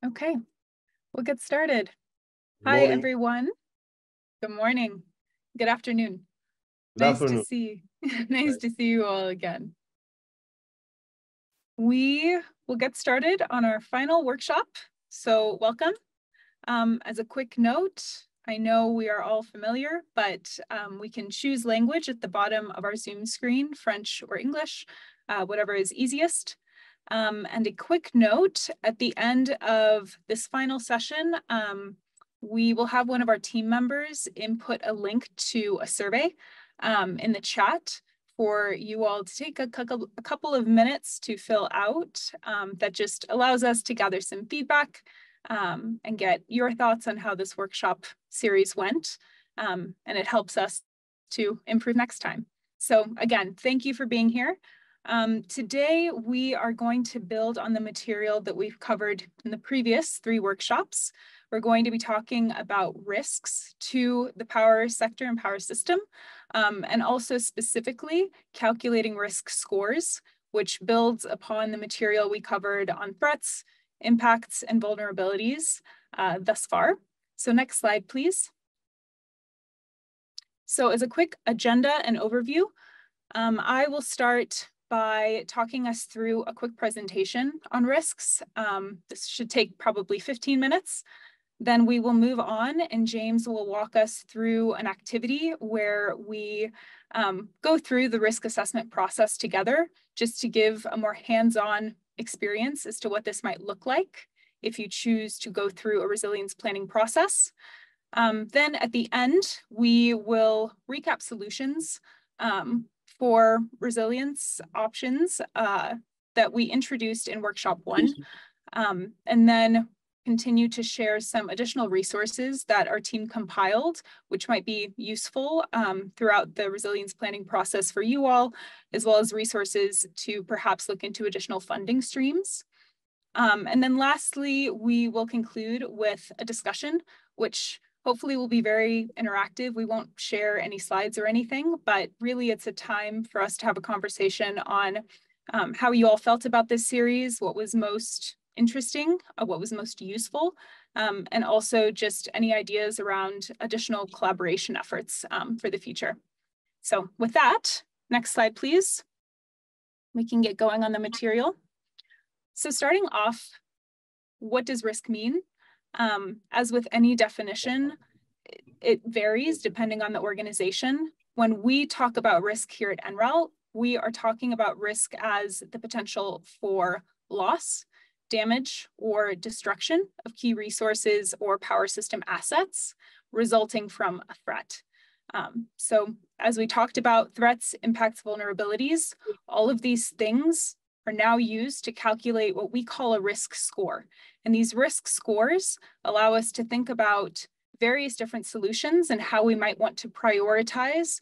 Okay, we'll get started. Hi, Morning. everyone. Good morning. Good afternoon. Good Nice to afternoon. see nice Nice. to see you all again. We will get started on our final workshop. So welcome. As a quick note, I know we are all familiar, but we can choose language at the bottom of our Zoom screen, French or English, whatever is easiest. And a quick note, at the end of this final session, we will have one of our team members input a link to a survey in the chat for you all to take a couple of minutes to fill out. That just allows us to gather some feedback and get your thoughts on how this workshop series went. And it helps us to improve next time. So again, thank you for being here. Today, we are going to build on the material that we've covered in the previous 3 workshops. We're going to be talking about risks to the power sector and power system, and also specifically calculating risk scores, which builds upon the material we covered on threats, impacts, and vulnerabilities thus far. So next slide, please. So as a quick agenda and overview, I will start by talking us through a quick presentation on risks. This should take probably 15 minutes. Then we will move on and James will walk us through an activity where we go through the risk assessment process together, just to give a more hands-on experience as to what this might look like if you choose to go through a resilience planning process. Then at the end, we will recap solutions for resilience options that we introduced in workshop 1, and then continue to share some additional resources that our team compiled, which might be useful throughout the resilience planning process for you all, as well as resources to perhaps look into additional funding streams. And then lastly, we will conclude with a discussion, which hopefully will be very interactive. We won't share any slides or anything, but really it's a time for us to have a conversation on how you all felt about this series, what was most interesting, what was most useful, and also just any ideas around additional collaboration efforts for the future. So with that, next slide, please. We can get going on the material. So starting off, what does risk mean? As with any definition, it varies depending on the organization. When we talk about risk here at NREL, we are talking about risk as the potential for loss, damage, or destruction of key resources or power system assets resulting from a threat. So as we talked about threats, impacts, vulnerabilities, all of these things are now used to calculate what we call a risk score. And these risk scores allow us to think about various different solutions and how we might want to prioritize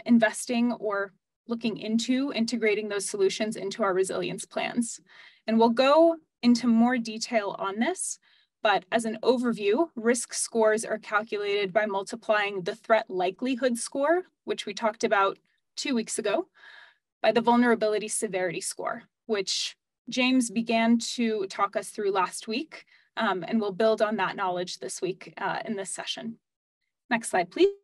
investing or looking into integrating those solutions into our resilience plans. And we'll go into more detail on this, but as an overview, risk scores are calculated by multiplying the threat likelihood score, which we talked about 2 weeks ago, by the vulnerability severity score, which James began to talk us through last week, and we'll build on that knowledge this week in this session. Next slide, please.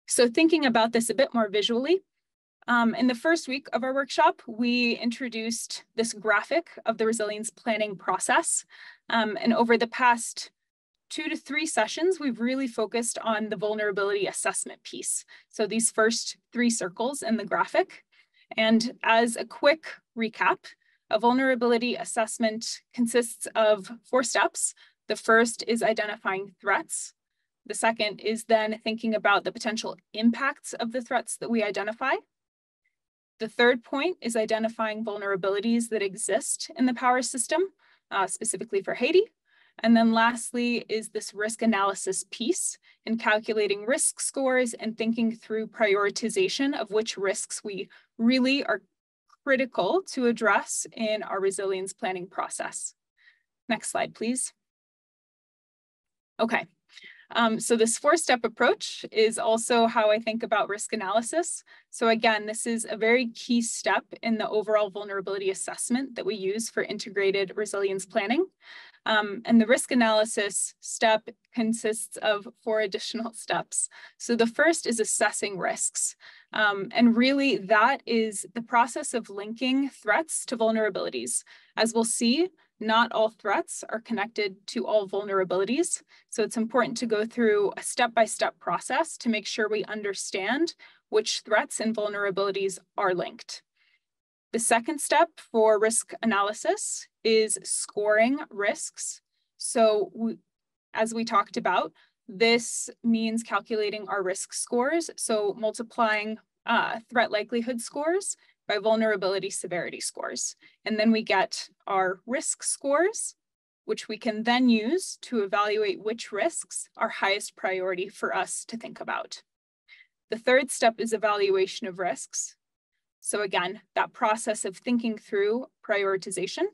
So thinking about this a bit more visually, in the first week of our workshop, we introduced this graphic of the resilience planning process. And over the past 2 to 3 sessions, we've really focused on the vulnerability assessment piece. So these first 3 circles in the graphic. And as a quick recap, a vulnerability assessment consists of 4 steps. The first is identifying threats. The second is then thinking about the potential impacts of the threats that we identify. The third point is identifying vulnerabilities that exist in the power system, specifically for Haiti. And then lastly is this risk analysis piece in calculating risk scores and thinking through prioritization of which risks we really are critical to address in our resilience planning process. Next slide, please. Okay, So this 4-step approach is also how I think about risk analysis. So again, this is a very key step in the overall vulnerability assessment that we use for integrated resilience planning. And the risk analysis step consists of 4 additional steps. So the first is assessing risks. And really that is the process of linking threats to vulnerabilities. As we'll see, not all threats are connected to all vulnerabilities. So it's important to go through a step-by-step process to make sure we understand which threats and vulnerabilities are linked. The second step for risk analysis is scoring risks. So as we talked about, this means calculating our risk scores. So multiplying threat likelihood scores by vulnerability severity scores. And then we get our risk scores, which we can then use to evaluate which risks are highest priority for us to think about. The third step is evaluation of risks. So again, that process of thinking through prioritization.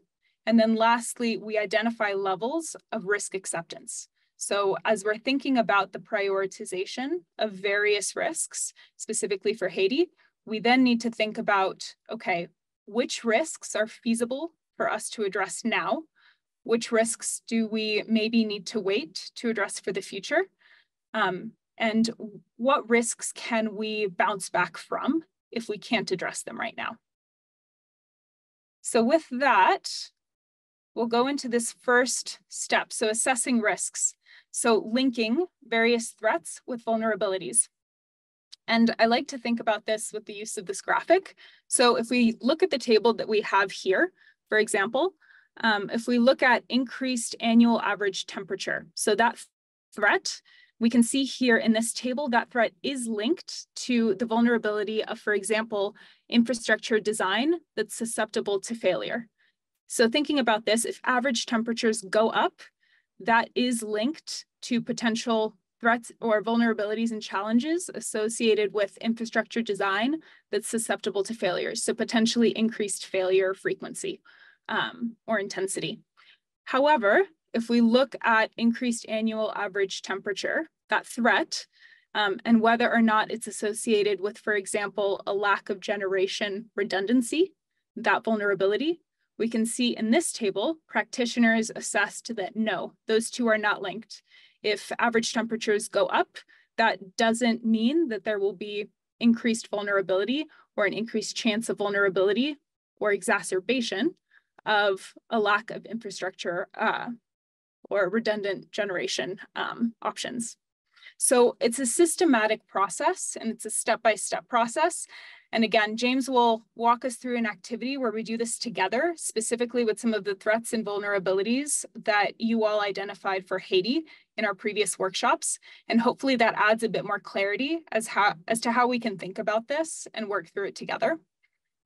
And then lastly, we identify levels of risk acceptance. So as we're thinking about the prioritization of various risks, specifically for Haiti, we then need to think about, okay, which risks are feasible for us to address now? Which risks do we maybe need to wait to address for the future? And what risks can we bounce back from if we can't address them right now? So with that, we'll go into this first step. So assessing risks. So linking various threats with vulnerabilities. And I like to think about this with the use of this graphic. So if we look at the table that we have here, for example, if we look at increased annual average temperature, so that threat, we can see here in this table that threat is linked to the vulnerability of, for example, infrastructure design that's susceptible to failure. So thinking about this, if average temperatures go up, that is linked to potential threats or vulnerabilities and challenges associated with infrastructure design that's susceptible to failures, so potentially increased failure frequency or intensity. However, if we look at increased annual average temperature, that threat, and whether or not it's associated with, for example, a lack of generation redundancy, that vulnerability, we can see in this table, practitioners assessed that no, those two are not linked. If average temperatures go up, that doesn't mean that there will be increased vulnerability or an increased chance of vulnerability or exacerbation of a lack of infrastructure or redundant generation options. So it's a systematic process and it's a step-by-step process. And again, James will walk us through an activity where we do this together, specifically with some of the threats and vulnerabilities that you all identified for Haiti in our previous workshops. And hopefully that adds a bit more clarity as to how we can think about this and work through it together.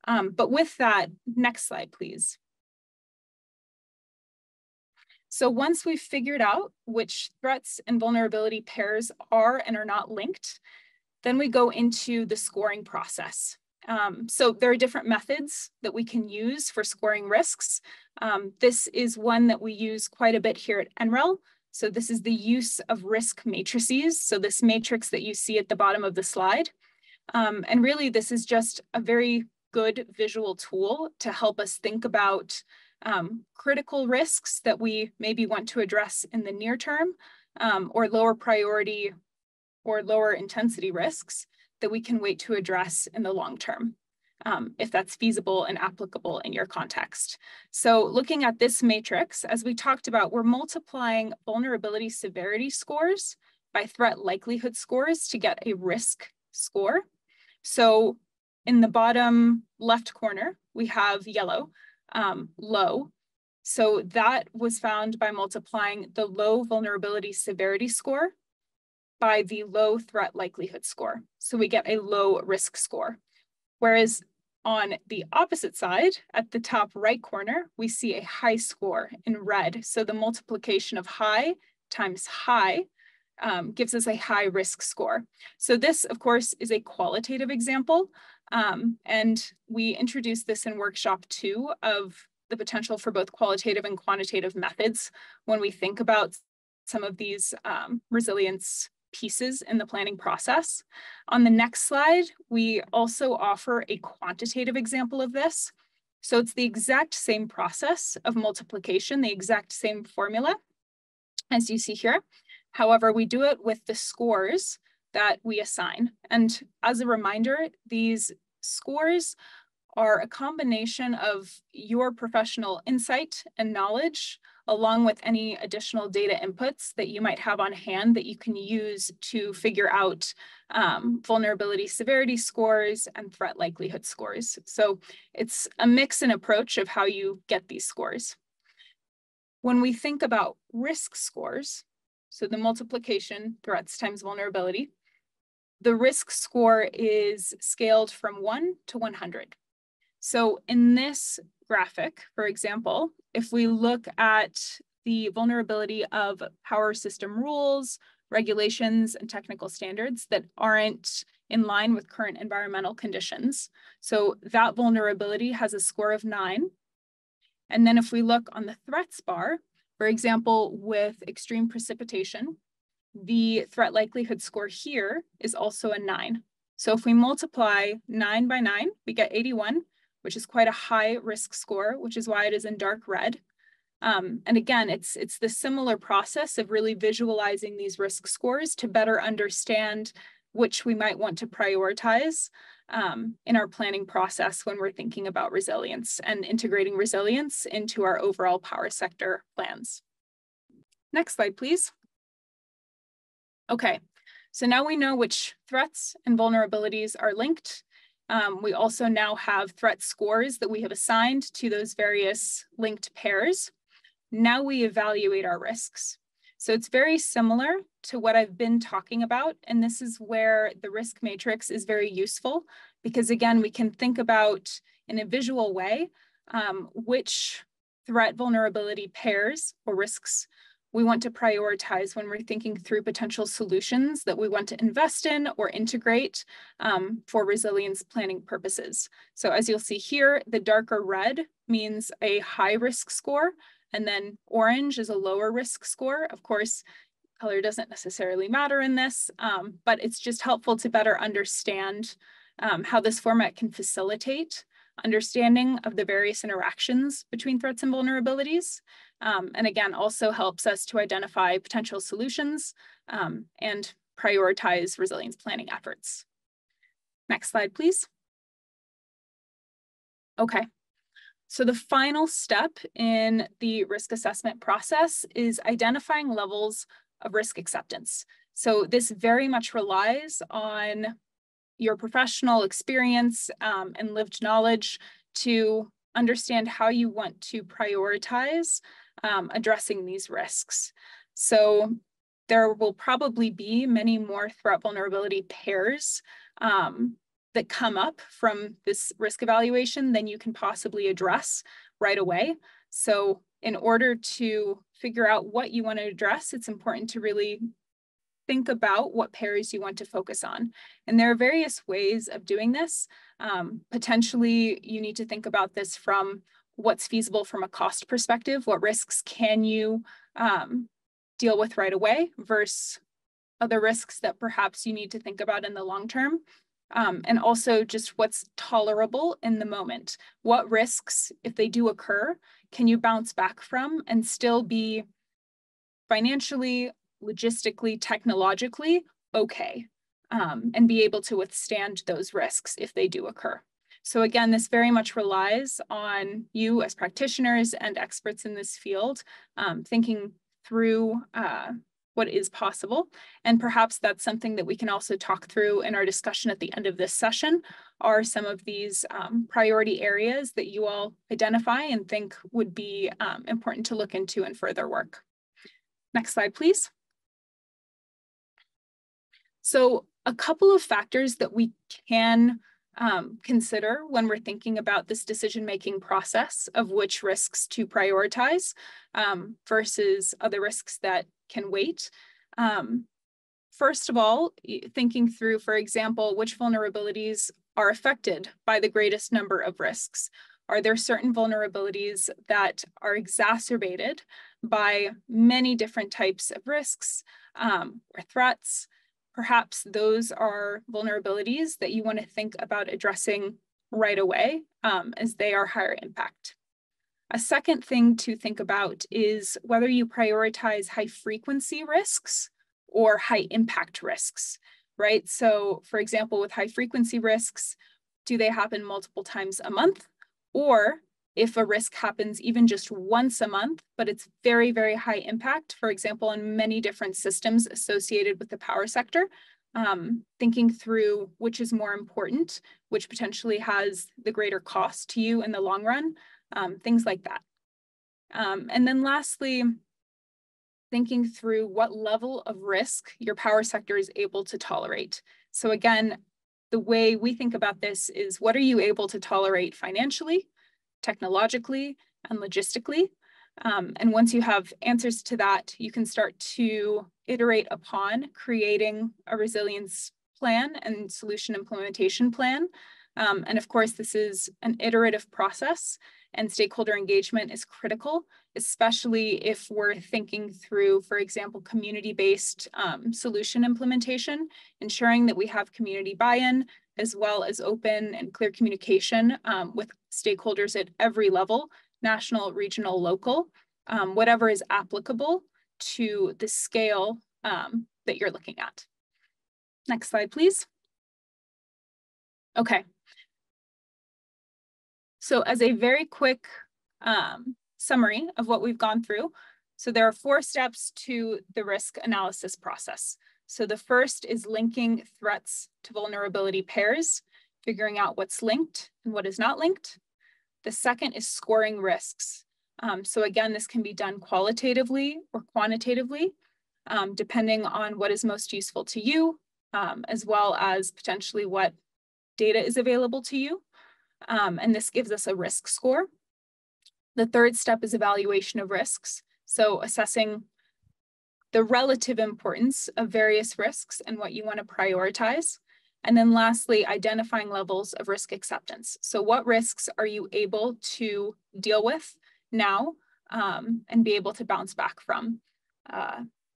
But with that, next slide, please. So once we've figured out which threats and vulnerability pairs are and are not linked, then we go into the scoring process. So there are different methods that we can use for scoring risks. This is one that we use quite a bit here at NREL. So this is the use of risk matrices. So this matrix that you see at the bottom of the slide. And really, this is just a very good visual tool to help us think about critical risks that we maybe want to address in the near term, or lower priority or lower intensity risks that we can wait to address in the long term, if that's feasible and applicable in your context. So looking at this matrix, as we talked about, we're multiplying vulnerability severity scores by threat likelihood scores to get a risk score. So in the bottom left corner, we have yellow, low. So that was found by multiplying the low vulnerability severity score by the low threat likelihood score. So we get a low risk score. Whereas on the opposite side, at the top right corner, we see a high score in red. So the multiplication of high times high gives us a high risk score. So this, of course, is a qualitative example. And we introduced this in workshop 2 of the potential for both qualitative and quantitative methods when we think about some of these resilience pieces in the planning process. On the next slide, we also offer a quantitative example of this. So it's the exact same process of multiplication, the exact same formula as you see here. However, we do it with the scores that we assign. And as a reminder, these scores are a combination of your professional insight and knowledge, along with any additional data inputs that you might have on hand that you can use to figure out vulnerability severity scores and threat likelihood scores. So it's a mix and approach of how you get these scores. When we think about risk scores, so the multiplication, threats times vulnerability, the risk score is scaled from 1 to 100. So in this graphic, for example, if we look at the vulnerability of power system rules, regulations, and technical standards that aren't in line with current environmental conditions, so that vulnerability has a score of 9. And then if we look on the threats bar, for example, with extreme precipitation, the threat likelihood score here is also a 9. So if we multiply 9 by 9, we get 81, which is quite a high risk score, which is why it is in dark red. And again, it's the similar process of really visualizing these risk scores to better understand which we might want to prioritize in our planning process when we're thinking about resilience and integrating resilience into our overall power sector plans. Next slide, please. Okay, so now we know which threats and vulnerabilities are linked. We also now have threat scores that we have assigned to those various linked pairs. Now we evaluate our risks. So it's very similar to what I've been talking about, and this is where the risk matrix is very useful because again, we can think about in a visual way which threat vulnerability pairs or risks we want to prioritize when we're thinking through potential solutions that we want to invest in or integrate for resilience planning purposes. So as you'll see here, the darker red means a high risk score, and then orange is a lower risk score. Of course, color doesn't necessarily matter in this, but it's just helpful to better understand how this format can facilitate understanding of the various interactions between threats and vulnerabilities. And again, also helps us to identify potential solutions and prioritize resilience planning efforts. Next slide, please. Okay, so the final step in the risk assessment process is identifying levels of risk acceptance. So this very much relies on your professional experience and lived knowledge to understand how you want to prioritize addressing these risks. So there will probably be many more threat vulnerability pairs that come up from this risk evaluation than you can possibly address right away. So in order to figure out what you want to address, it's important to really think about what pairs you want to focus on. And there are various ways of doing this. Potentially, you need to think about this from what's feasible from a cost perspective. What risks can you deal with right away versus other risks that perhaps you need to think about in the long term. And also just what's tolerable in the moment. What risks, if they do occur, can you bounce back from and still be financially, logistically, technologically okay, and be able to withstand those risks if they do occur. So again, this very much relies on you as practitioners and experts in this field, thinking through what is possible. And perhaps that's something that we can also talk through in our discussion at the end of this session, are some of these priority areas that you all identify and think would be important to look into in further work. Next slide, please. So a couple of factors that we can consider when we're thinking about this decision-making process of which risks to prioritize versus other risks that can wait. First of all, thinking through, for example, which vulnerabilities are affected by the greatest number of risks. Are there certain vulnerabilities that are exacerbated by many different types of risks or threats? Perhaps those are vulnerabilities that you want to think about addressing right away as they are higher impact. A second thing to think about is whether you prioritize high frequency risks or high impact risks, right? So for example, with high frequency risks, do they happen multiple times a month? Or if a risk happens even just once a month, but it's very, very high impact, for example, in many different systems associated with the power sector, thinking through which is more important, which potentially has the greater cost to you in the long run, things like that. And then lastly, thinking through what level of risk your power sector is able to tolerate. So again, the way we think about this is what are you able to tolerate financially, technologically, and logistically? And once you have answers to that, you can start to iterate upon creating a resilience plan and solution implementation plan. And of course, this is an iterative process, and stakeholder engagement is critical, especially if we're thinking through, for example, community-based solution implementation, ensuring that we have community buy-in, as well as open and clear communication with stakeholders at every level, national, regional, local, whatever is applicable to the scale that you're looking at. Next slide, please. Okay. So as a very quick summary of what we've gone through, so there are 4 steps to the risk analysis process. So the first is linking threats to vulnerability pairs, figuring out what's linked and what is not linked. The second is scoring risks. So again, this can be done qualitatively or quantitatively, depending on what is most useful to you, as well as potentially what data is available to you. And this gives us a risk score. The third step is evaluation of risks. So assessing the relative importance of various risks and what you want to prioritize. And then lastly, identifying levels of risk acceptance. So what risks are you able to deal with now and be able to bounce back from?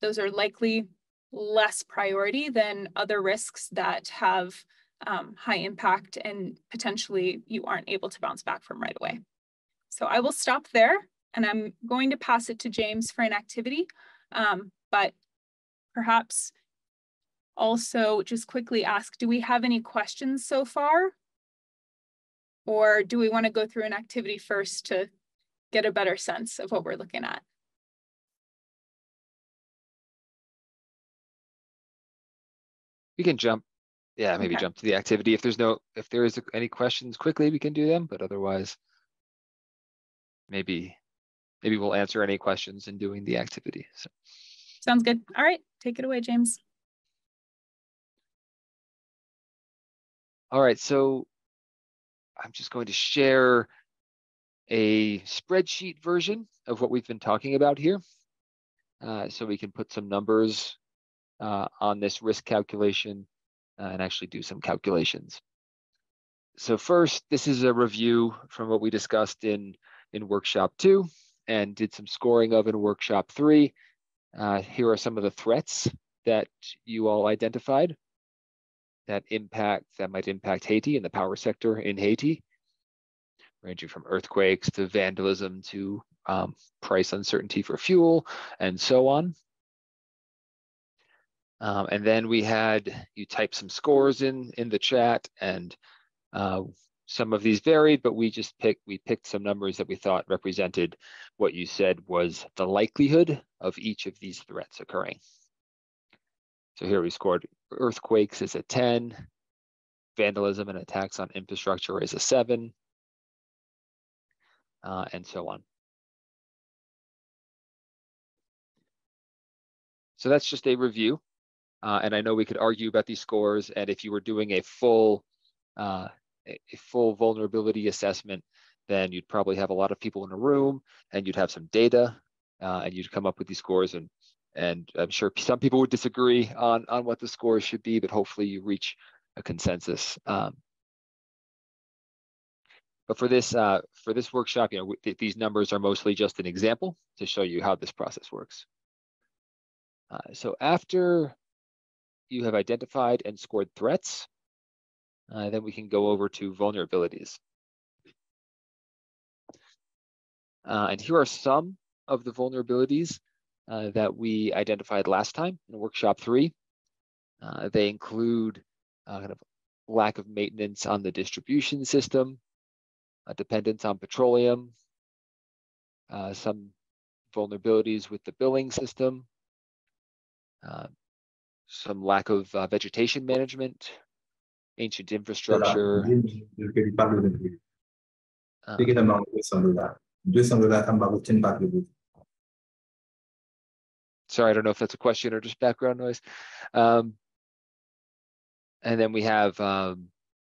Those are likely less priority than other risks that have high impact and potentially you aren't able to bounce back from right away. So I will stop there and I'm going to pass it to James for an activity, but perhaps also just quickly ask, do we have any questions so far? Or do we want to go through an activity first to get a better sense of what we're looking at? We can jump. Yeah, maybe jump to the activity. If there is any questions quickly, we can do them, but otherwise, maybe we'll answer any questions in doing the activity. So. Sounds good. All right, take it away, James. All right, so I'm just going to share a spreadsheet version of what we've been talking about here. So we can put some numbers on this risk calculation and actually do some calculations. So first, this is a review from what we discussed in workshop 2 and did some scoring of in workshop 3. Here are some of the threats that you all identified that might impact Haiti and the power sector in Haiti, ranging from earthquakes to vandalism to price uncertainty for fuel and so on. And then you type some scores in the chat, and some of these varied, but we picked some numbers that we thought represented what you said was the likelihood of each of these threats occurring. So here we scored earthquakes as a 10, vandalism and attacks on infrastructure as a 7, and so on. So that's just a review. And I know we could argue about these scores, and if you were doing a full vulnerability assessment, then you'd probably have a lot of people in a room and you'd have some data and you'd come up with these scores, and I'm sure some people would disagree on what the scores should be, but hopefully you reach a consensus. But But for this workshop, these numbers are mostly just an example to show you how this process works. So after you have identified and scored threats, then we can go over to vulnerabilities. And here are some of the vulnerabilities that we identified last time in workshop 3. They include kind of lack of maintenance on the distribution system, dependence on petroleum, some vulnerabilities with the billing system, some lack of vegetation management, ancient infrastructure. Sorry, I don't know if that's a question or just background noise. And then we have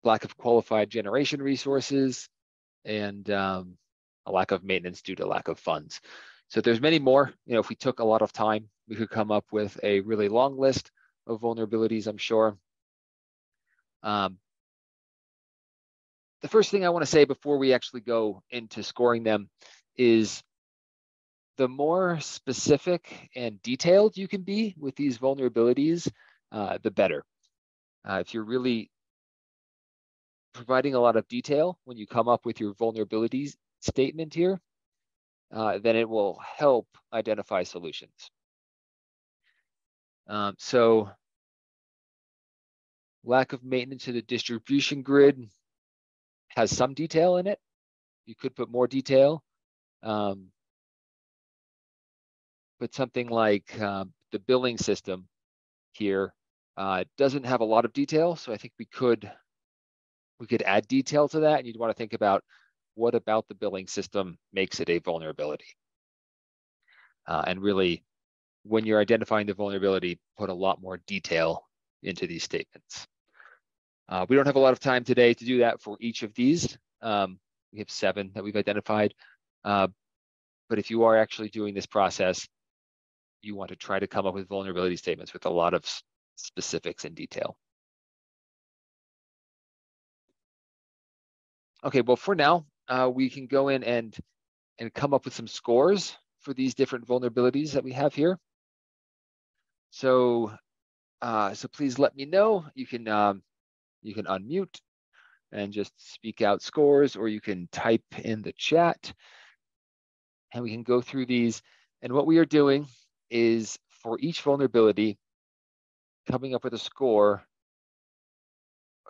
lack of qualified generation resources and a lack of maintenance due to lack of funds. So there's many more. If we took a lot of time, we could come up with a really long list of vulnerabilities, I'm sure. The first thing I want to say before we actually go into scoring them is the more specific and detailed you can be with these vulnerabilities, the better. If you're really providing a lot of detail when you come up with your vulnerabilities statement here, then it will help identify solutions. So lack of maintenance to the distribution grid has some detail in it. You could put more detail. But something like the billing system here doesn't have a lot of detail. So I think we could add detail to that. And you'd want to think about what about the billing system makes it a vulnerability. And really, when you're identifying the vulnerability, put a lot more detail into these statements. We don't have a lot of time today to do that for each of these. We have 7 that we've identified. But if you are actually doing this process, you want to try to come up with vulnerability statements with a lot of specifics and detail. Okay, well, for now, we can go in and come up with some scores for these different vulnerabilities that we have here. So, so please let me know. You can unmute and just speak out scores, or you can type in the chat, and we can go through these. And what we are doing is for each vulnerability, coming up with a score,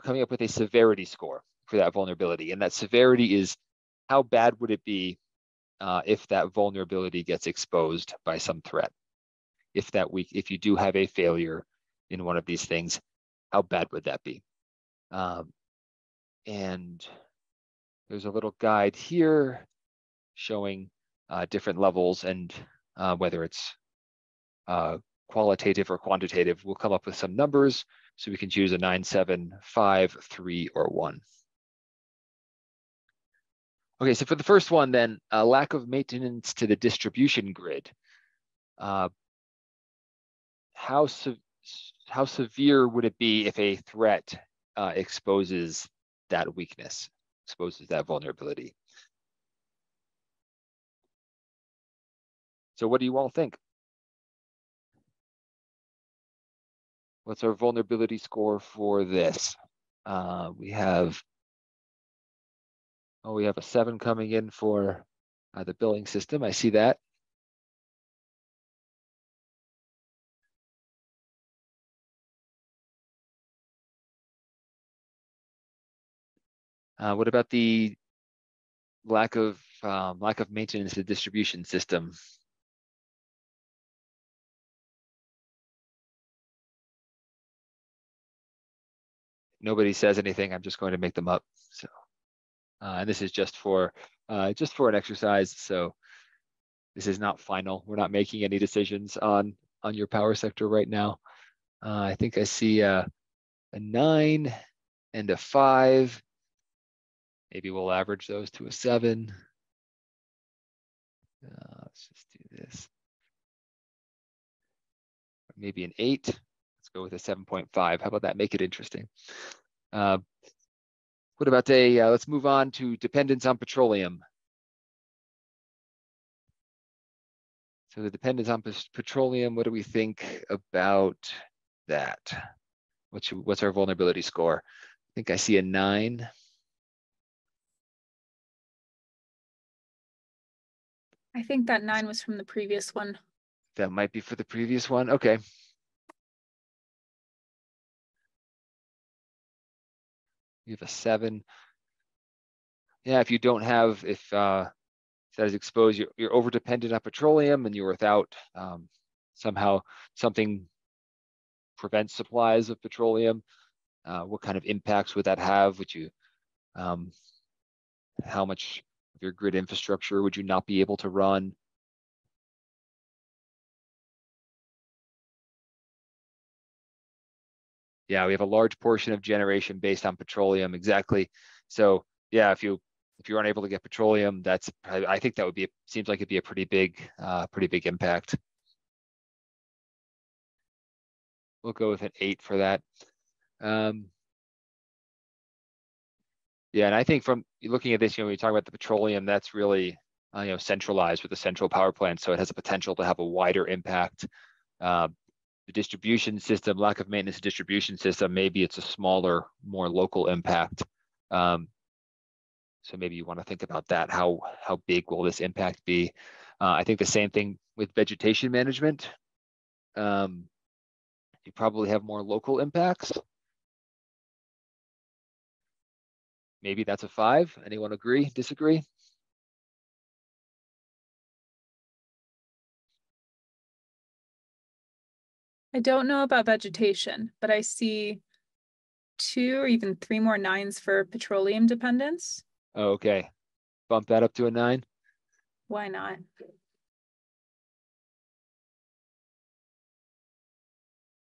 coming up with a severity score for that vulnerability. And that severity is how bad would it be if that vulnerability gets exposed by some threat? If you do have a failure in one of these things, how bad would that be? And there's a little guide here showing different levels and whether it's qualitative or quantitative. We'll come up with some numbers so we can choose a 9, 7, 5, 3, or 1. Okay, so for the first one then, lack of maintenance to the distribution grid. How severe would it be if a threat exposes that weakness, exposes that vulnerability? So what do you all think? What's our vulnerability score for this? We have a 7 coming in for the billing system. I see that. What about the lack of maintenance of the distribution system? Nobody says anything. I'm just going to make them up. So, and this is just for an exercise. So this is not final. We're not making any decisions on your power sector right now. I think I see a 9 and a 5. Maybe we'll average those to a 7. Let's just do this. Maybe an 8. Let's go with a 7.5. How about that? Make it interesting. What about let's move on to dependence on petroleum. So the dependence on petroleum, what do we think about that? What's our vulnerability score? I think I see a 9. I think that 9 was from the previous one. That might be for the previous one. Okay. You have a 7. Yeah, if you don't have, if that is exposed, you're over dependent on petroleum and you're without somehow something prevents supplies of petroleum. What kind of impacts would that have? Would you, how much of your grid infrastructure would you not be able to run? Yeah, we have a large portion of generation based on petroleum. Exactly. So yeah, if you're unable to get petroleum, I think that would be, seems like it'd be a pretty big impact. We'll go with an 8 for that. Yeah, and I think from looking at this, when we talk about the petroleum, that's really centralized with the central power plant, so it has the potential to have a wider impact. The distribution system, lack of maintenance distribution system, maybe it's a smaller, more local impact. So maybe you want to think about that. How big will this impact be? I think the same thing with vegetation management. You probably have more local impacts. Maybe that's a 5. Anyone agree, disagree? I don't know about vegetation, but I see 2 or even 3 more 9s for petroleum dependence. Oh, okay. Bump that up to a 9. Why not?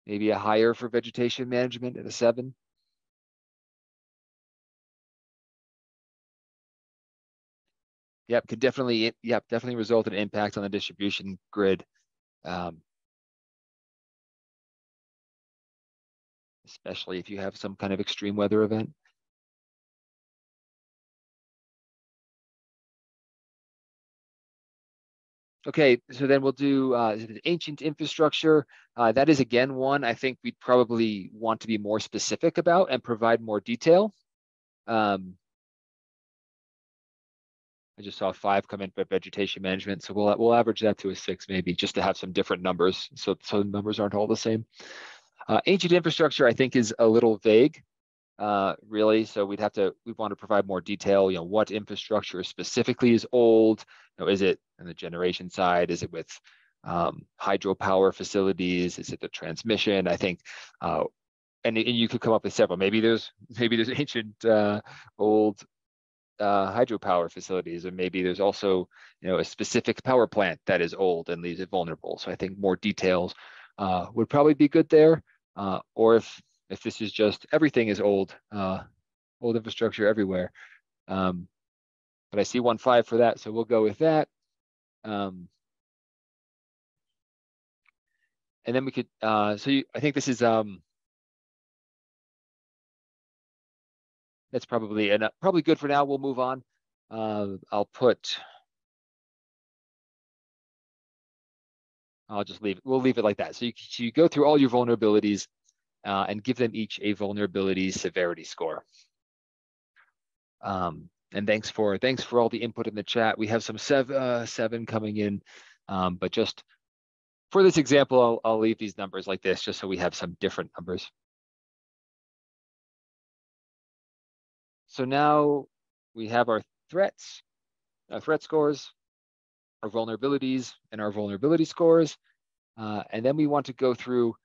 Maybe a higher for vegetation management at a 7. Yep, could definitely result in impact on the distribution grid. Especially if you have some kind of extreme weather event. Okay, so then we'll do ancient infrastructure. That is, again, one I think we'd probably want to be more specific about and provide more detail. I just saw a 5 come in for vegetation management, so we'll average that to a 6 maybe, just to have some different numbers, so the numbers aren't all the same. Ancient infrastructure, I think, is a little vague. Really. So we want to provide more detail, what infrastructure specifically is old, is it on the generation side? Is it with hydropower facilities? Is it the transmission? I think, and you could come up with several. Maybe there's ancient old hydropower facilities, and maybe there's also, a specific power plant that is old and leaves it vulnerable. So I think more details would probably be good there. Or if this is just everything is old infrastructure everywhere. But I see 1.5 for that, so we'll go with that. And then we could, I think this is, that's probably good for now. We'll move on. We'll leave it like that. So you go through all your vulnerabilities and give them each a vulnerability severity score. And thanks for all the input in the chat. We have some 7 coming in, but just for this example, I'll leave these numbers like this, just so we have some different numbers. So now we have our threat scores, our vulnerabilities, and our vulnerability scores. And then we want to go through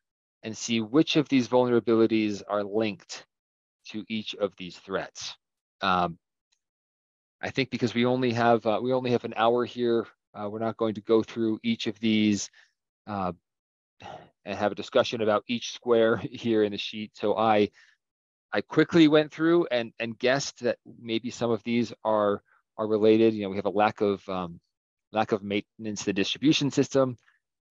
and see which of these vulnerabilities are linked to each of these threats. I think because we only have an hour here, we're not going to go through each of these and have a discussion about each square here in the sheet. So I quickly went through and guessed that maybe some of these are related. We have a lack of maintenance to the distribution system,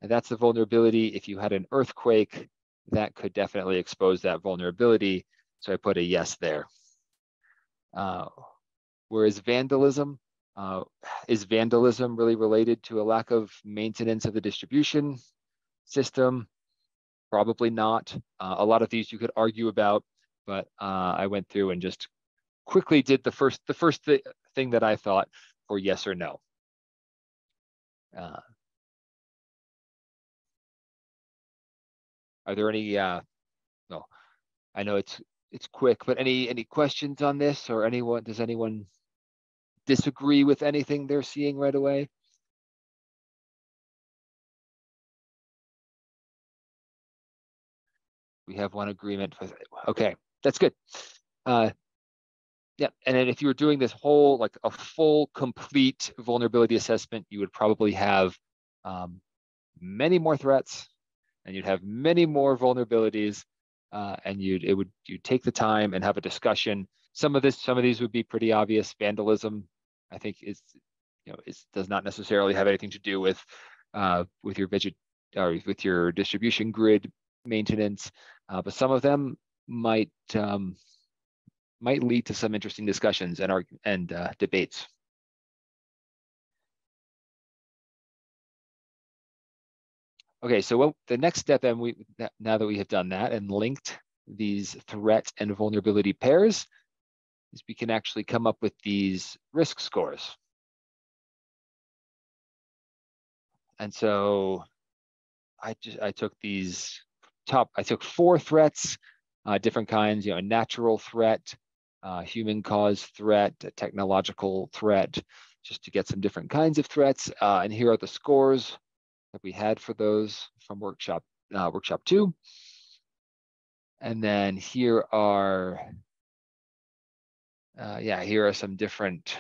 and that's the vulnerability. If you had an earthquake, that could definitely expose that vulnerability. So I put a yes there. Whereas vandalism, is vandalism really related to a lack of maintenance of the distribution system? Probably not. A lot of these you could argue about, but I went through and just quickly did the first thing that I thought for yes or no. Are there any? No, I know it's quick, but any questions on this, or anyone? Does anyone disagree with anything they're seeing right away? We have one agreement with it. Okay, that's good. Yeah, and then if you were doing this whole, like a full, complete vulnerability assessment, you would probably have many more threats, and you'd have many more vulnerabilities, and you'd take the time and have a discussion. Some of these would be pretty obvious. Vandalism, I think, does not necessarily have anything to do with your distribution grid maintenance, but some of them might lead to some interesting discussions and debates. Okay, so the next step, and now that we have done that and linked these threat and vulnerability pairs, is we can actually come up with these risk scores. And so I took four threats, different kinds, a natural threat, human caused threat, a technological threat, just to get some different kinds of threats. And here are the scores that we had for those from workshop 2. And then here are some different,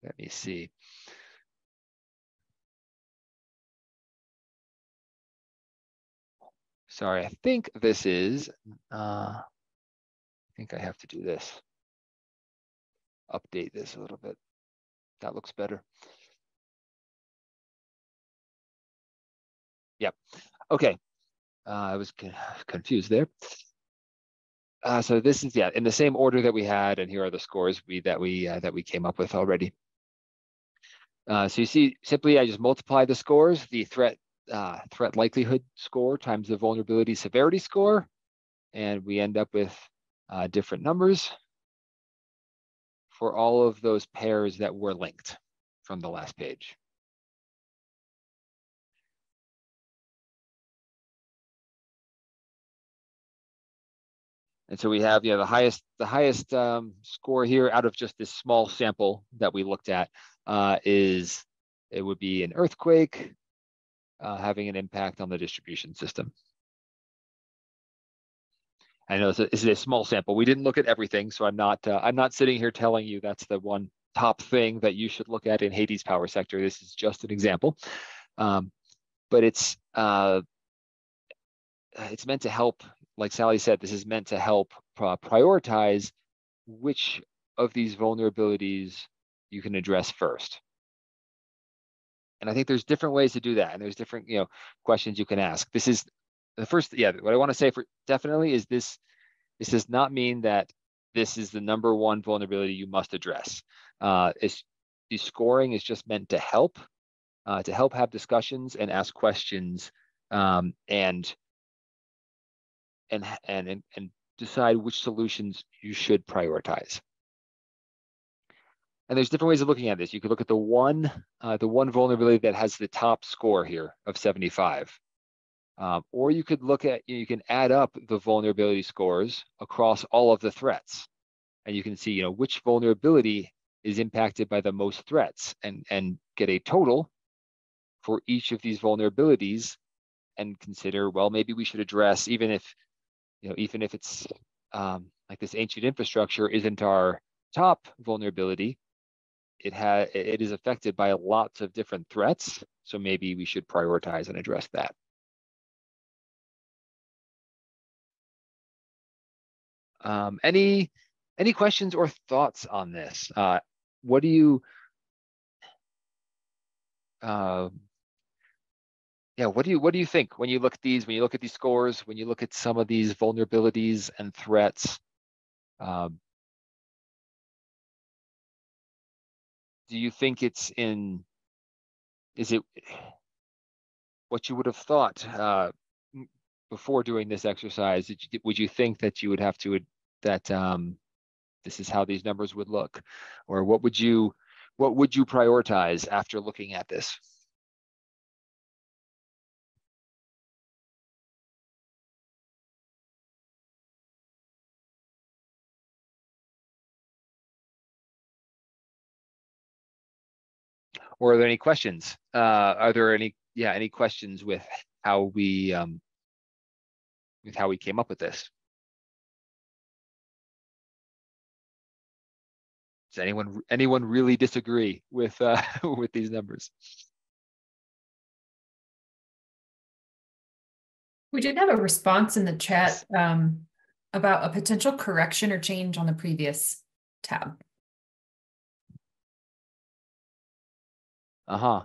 let me see. Sorry, I think this is, I think I have to do this. Update this a little bit. That looks better. Yep. Okay. I was confused there. So this is in the same order that we had, and here are the scores that we came up with already. So you see, simply I just multiply the scores, the threat likelihood score times the vulnerability severity score, and we end up with different numbers for all of those pairs that were linked from the last page. And so we have the highest score here out of just this small sample that we looked at it would be an earthquake having an impact on the distribution system. I know this is a small sample. We didn't look at everything, so I'm not sitting here telling you that's the one top thing that you should look at in Haiti's power sector. This is just an example, but it's meant to help. Like Sally said, this is meant to help prioritize which of these vulnerabilities you can address first. And I think there's different ways to do that, and there's different questions you can ask. This is the first. What I want to say for definitely is this does not mean that this is the number one vulnerability you must address. The scoring is just meant to help have discussions and ask questions, and decide which solutions you should prioritize. And there's different ways of looking at this. You could look at the one vulnerability that has the top score here of 75. Or you could look at, you can add up the vulnerability scores across all of the threats. And you can see, which vulnerability is impacted by the most threats, and get a total for each of these vulnerabilities, and consider, well, maybe we should address, even if it's like this ancient infrastructure isn't our top vulnerability, it is affected by lots of different threats. So maybe we should prioritize and address that. Any questions or thoughts on this? What do you yeah, what do you think when you look at these, when you look at these scores, when you look at some of these vulnerabilities and threats? Um, do you think is it what you would have thought before doing this exercise? Would you think that you would have to that this is how these numbers would look, or what would you prioritize after looking at this? Or are there any questions? Are there any questions with how we came up with this? Does anyone really disagree with with these numbers? We did have a response in the chat about a potential correction or change on the previous tab. Uh-huh.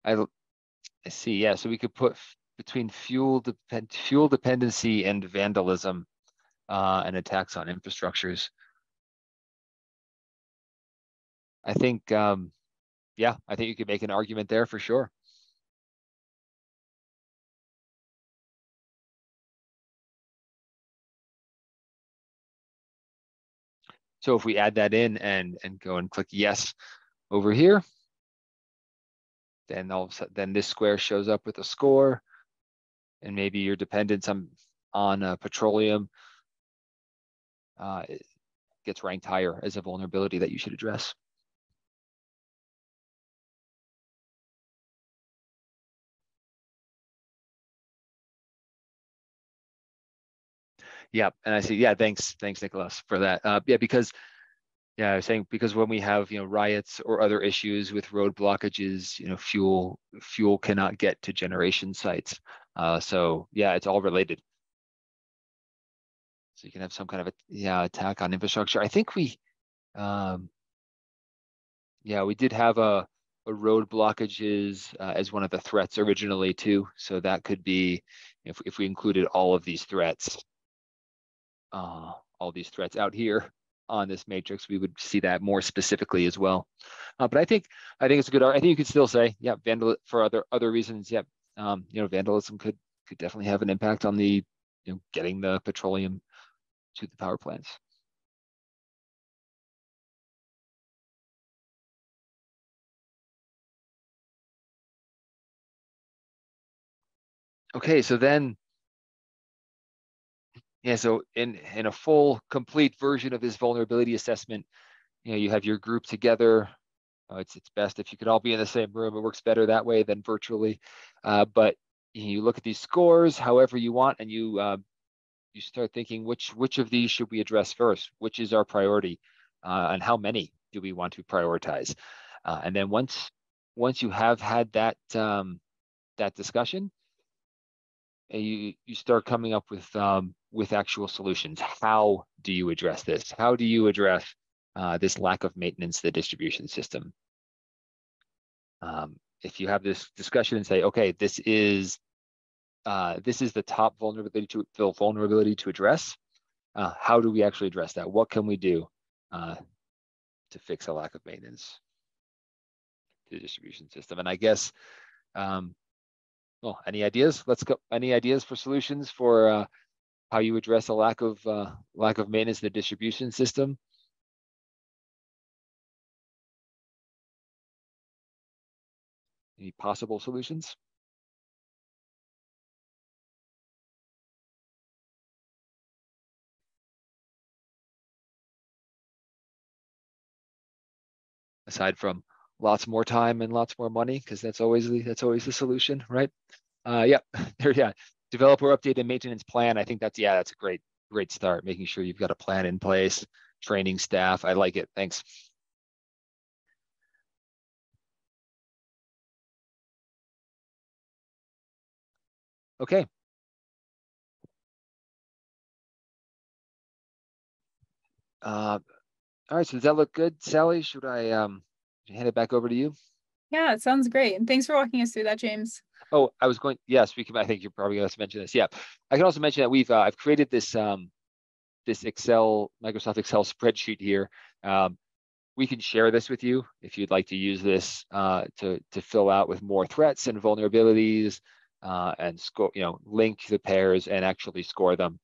I see. Yeah, so we could put between fuel dependency and vandalism and attacks on infrastructures. I think yeah, I think you could make an argument there for sure. So if we add that in and go and click yes over here, then then this square shows up with a score, and maybe your dependence on petroleum it gets ranked higher as a vulnerability that you should address. Yeah, and I see. Yeah, thanks, Nicholas, for that. Yeah, because I was saying because when we have riots or other issues with road blockages, fuel cannot get to generation sites. So yeah, it's all related. So you can have some kind of attack on infrastructure. I think um, we did have a road blockages as one of the threats originally too. So that could be if we included all of these threats, all these threats out here on this matrix, we would see that more specifically as well. But I think it's a good. I think you could still say, yeah, for other reasons. Yeah, vandalism could definitely have an impact on the getting the petroleum to the power plants. Okay, so then so in a full complete version of this vulnerability assessment, you have your group together. It's best if you could all be in the same room. It works better that way than virtually. But you look at these scores however you want, and you start thinking which of these should we address first? Which is our priority, and how many do we want to prioritize? And then once you have had that that discussion, you start coming up with actual solutions. How do you address this? How do you address this lack of maintenance to the distribution system? If you have this discussion and say, okay, this is the top vulnerability to address. How do we actually address that? What can we do to fix a lack of maintenance to the distribution system? And I guess, well, any ideas? Let's go. Any ideas for solutions for how you address a lack of maintenance in the distribution system? Any possible solutions? Aside from lots more time and lots more money, because that's always the solution, right? Yeah, yeah. Develop or update a maintenance plan. I think that's a great start. Making sure you've got a plan in place, training staff. I like it. Thanks. Okay. All right. So does that look good, Sally? Should I hand it back over to you? Yeah, it sounds great. And thanks for walking us through that, James. Oh, yes, I think you're probably going to mention this. Yeah, I can also mention that I've created this Microsoft Excel spreadsheet here. We can share this with you if you'd like to use this to fill out with more threats and vulnerabilities and score, link the pairs and actually score them.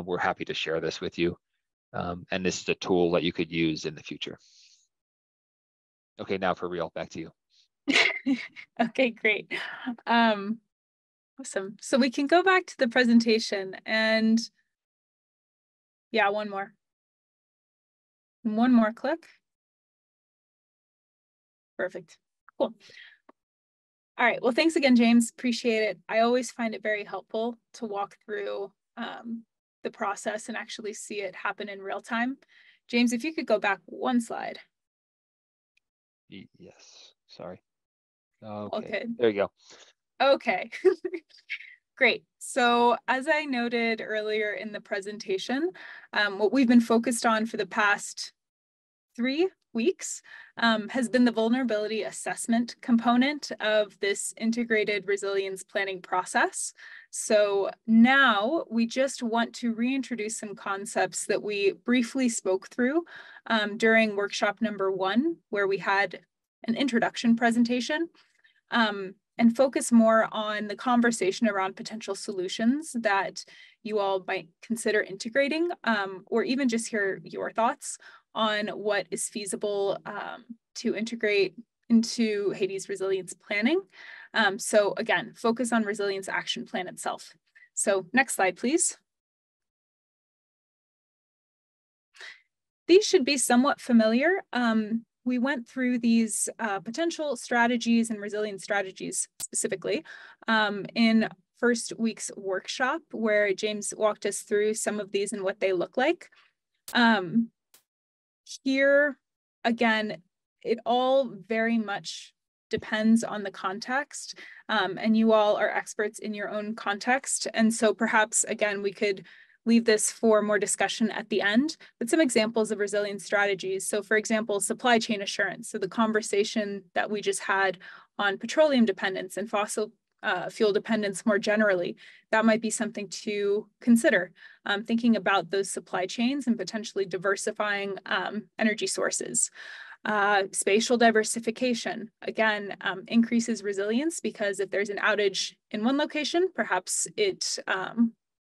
We're happy to share this with you. And this is a tool that you could use in the future. Okay, now for real, back to you. Okay, great. Awesome. So we can go back to the presentation and yeah, one more click. Perfect. Cool. All right. Well, thanks again, James. Appreciate it. I always find it very helpful to walk through the process and actually see it happen in real time. James, if you could go back one slide. Yes. Sorry. Okay. Okay. There you go. Okay. Great. So as I noted earlier in the presentation, what we've been focused on for the past 3 weeks has been the vulnerability assessment component of this integrated resilience planning process. So now we just want to reintroduce some concepts that we briefly spoke through during workshop number 1, where we had an introduction presentation. And focus more on the conversation around potential solutions that you all might consider integrating, or even just hear your thoughts on what is feasible to integrate into Haiti's resilience planning. So again, focus on resilience action plan itself. So next slide, please. These should be somewhat familiar. We went through these potential strategies and resilience strategies specifically in first week's workshop, where James walked us through some of these and what they look like. Here, again, it all very much depends on the context, and you all are experts in your own context. And so perhaps, again, we could leave this for more discussion at the end, but some examples of resilience strategies. So for example, supply chain assurance. So the conversation that we just had on petroleum dependence and fossil fuel dependence more generally, that might be something to consider, thinking about those supply chains and potentially diversifying energy sources. Spatial diversification, again, increases resilience because if there's an outage in one location, perhaps it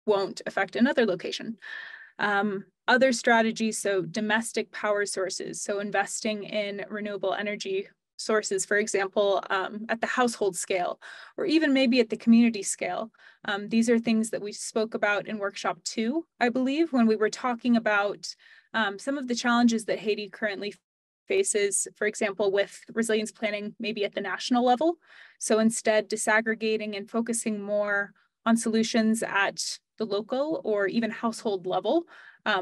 won't affect another location. Other strategies, so domestic power sources, so investing in renewable energy sources, for example, at the household scale, or even maybe at the community scale. These are things that we spoke about in workshop 2, I believe, when we were talking about some of the challenges that Haiti currently faces, for example, with resilience planning, maybe at the national level. So instead, disaggregating and focusing more on solutions at the local or even household level,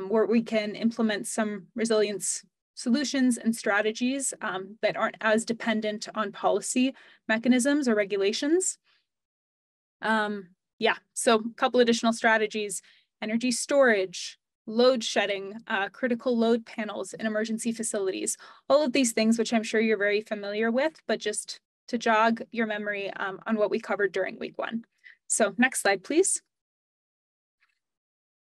where we can implement some resilience solutions and strategies that aren't as dependent on policy mechanisms or regulations. Yeah, so a couple additional strategies: energy storage, load shedding, critical load panels in emergency facilities, all of these things, which I'm sure you're very familiar with, but just to jog your memory on what we covered during week 1. So next slide, please.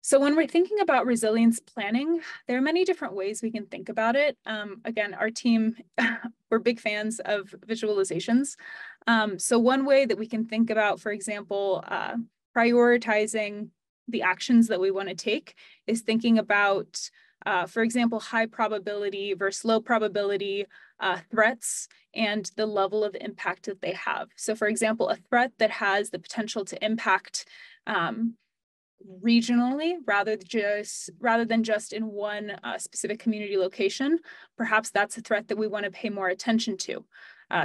So when we're thinking about resilience planning, there are many different ways we can think about it. Again, our team, we're big fans of visualizations. So one way that we can think about, for example, prioritizing the actions that we want to take is thinking about, for example, high probability versus low probability threats and the level of impact that they have. So for example, a threat that has the potential to impact regionally rather than just in one specific community location, perhaps that's a threat that we want to pay more attention to.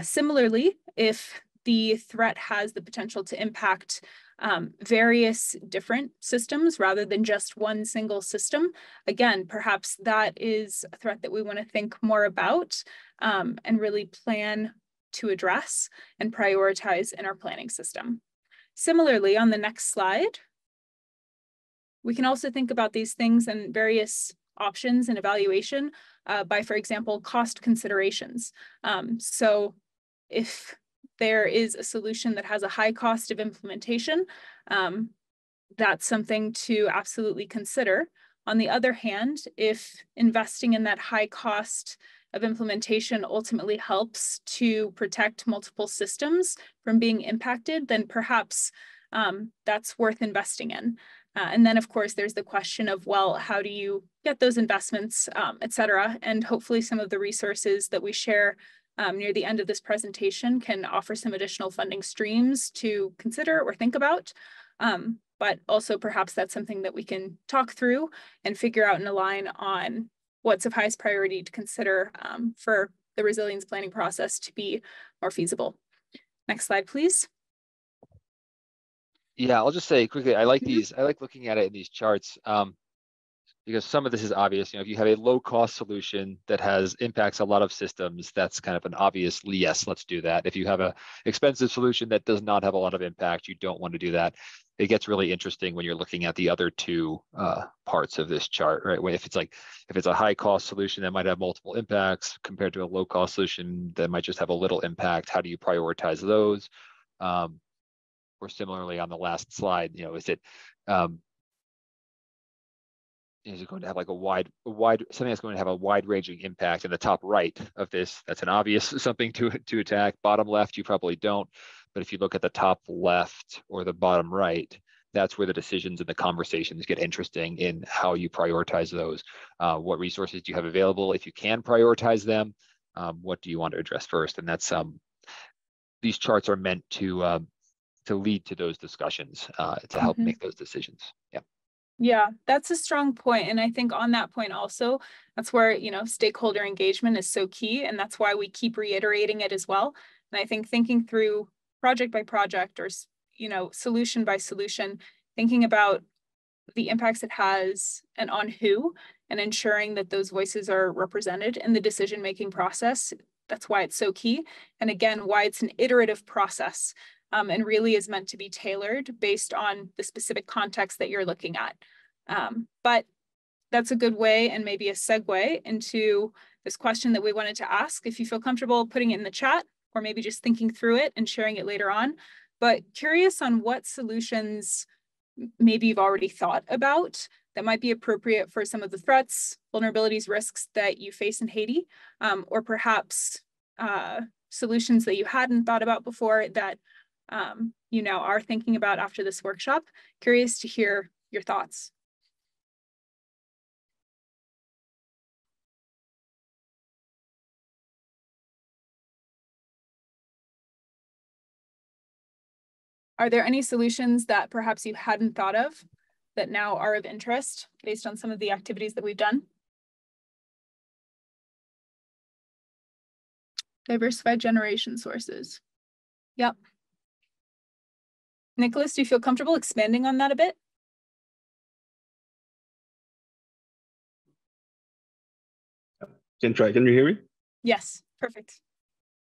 Similarly, if the threat has the potential to impact various different systems rather than just one single system, again, perhaps that is a threat that we want to think more about and really plan to address and prioritize in our planning system. Similarly, on the next slide, we can also think about these things and various options and evaluation by, for example, cost considerations. So if there is a solution that has a high cost of implementation, that's something to absolutely consider. On the other hand, if investing in that high cost of implementation ultimately helps to protect multiple systems from being impacted, then perhaps that's worth investing in. And then, of course, there's the question of, well, how do you get those investments, et cetera? And hopefully some of the resources that we share near the end of this presentation can offer some additional funding streams to consider or think about. But also perhaps that's something that we can talk through and figure out and align on what's of highest priority to consider for the resilience planning process to be more feasible. Next slide, please. Yeah, I'll just say quickly, I like these. I like looking at it in these charts because some of this is obvious. You know, if you have a low cost solution that impacts a lot of systems, that's kind of an obvious yes, let's do that. If you have a expensive solution that does not have a lot of impact, you don't want to do that. It gets really interesting when you're looking at the other two parts of this chart, right? If it's a high cost solution that might have multiple impacts compared to a low cost solution that might just have a little impact, how do you prioritize those? Or similarly on the last slide, you know, is it going to have like a wide something that's going to have a wide-ranging impact in the top right of this? That's an obvious something to attack. Bottom left, you probably don't. But if you look at the top left or the bottom right, that's where the decisions and the conversations get interesting in how you prioritize those. What resources do you have available? If you can prioritize them, what do you want to address first? And that's these charts are meant to lead to those discussions, to help make those decisions. Yeah. Yeah, that's a strong point. And I think on that point also, that's where, you know, stakeholder engagement is so key. And that's why we keep reiterating it as well. And I think thinking through project by project or, you know, solution by solution, thinking about the impacts it has and on who, and ensuring that those voices are represented in the decision-making process. That's why it's so key. And again, why it's an iterative process. And really is meant to be tailored based on the specific context that you're looking at. But that's a good way and maybe a segue into this question that we wanted to ask. If you feel comfortable putting it in the chat or maybe just thinking through it and sharing it later on, but curious on what solutions maybe you've already thought about that might be appropriate for some of the threats, vulnerabilities, risks that you face in Haiti, or perhaps solutions that you hadn't thought about before that you now are thinking about after this workshop. Curious to hear your thoughts. Are there any solutions that perhaps you hadn't thought of that now are of interest based on some of the activities that we've done? Diversified generation sources. Yep. Nicholas, do you feel comfortable expanding on that a bit? Can you hear me? Yes, perfect.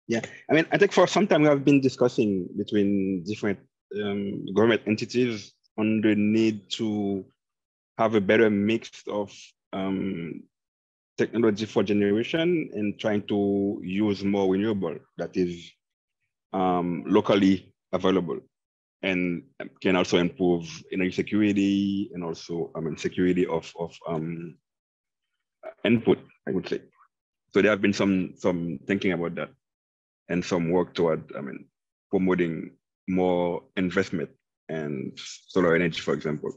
Yeah, I mean, I think for some time we have been discussing between different government entities on the need to have a better mix of technology for generation and trying to use more renewable that is locally available and can also improve energy security and also, I mean, security of input, I would say. So there have been some thinking about that and some work toward, I mean, promoting more investment and solar energy, for example.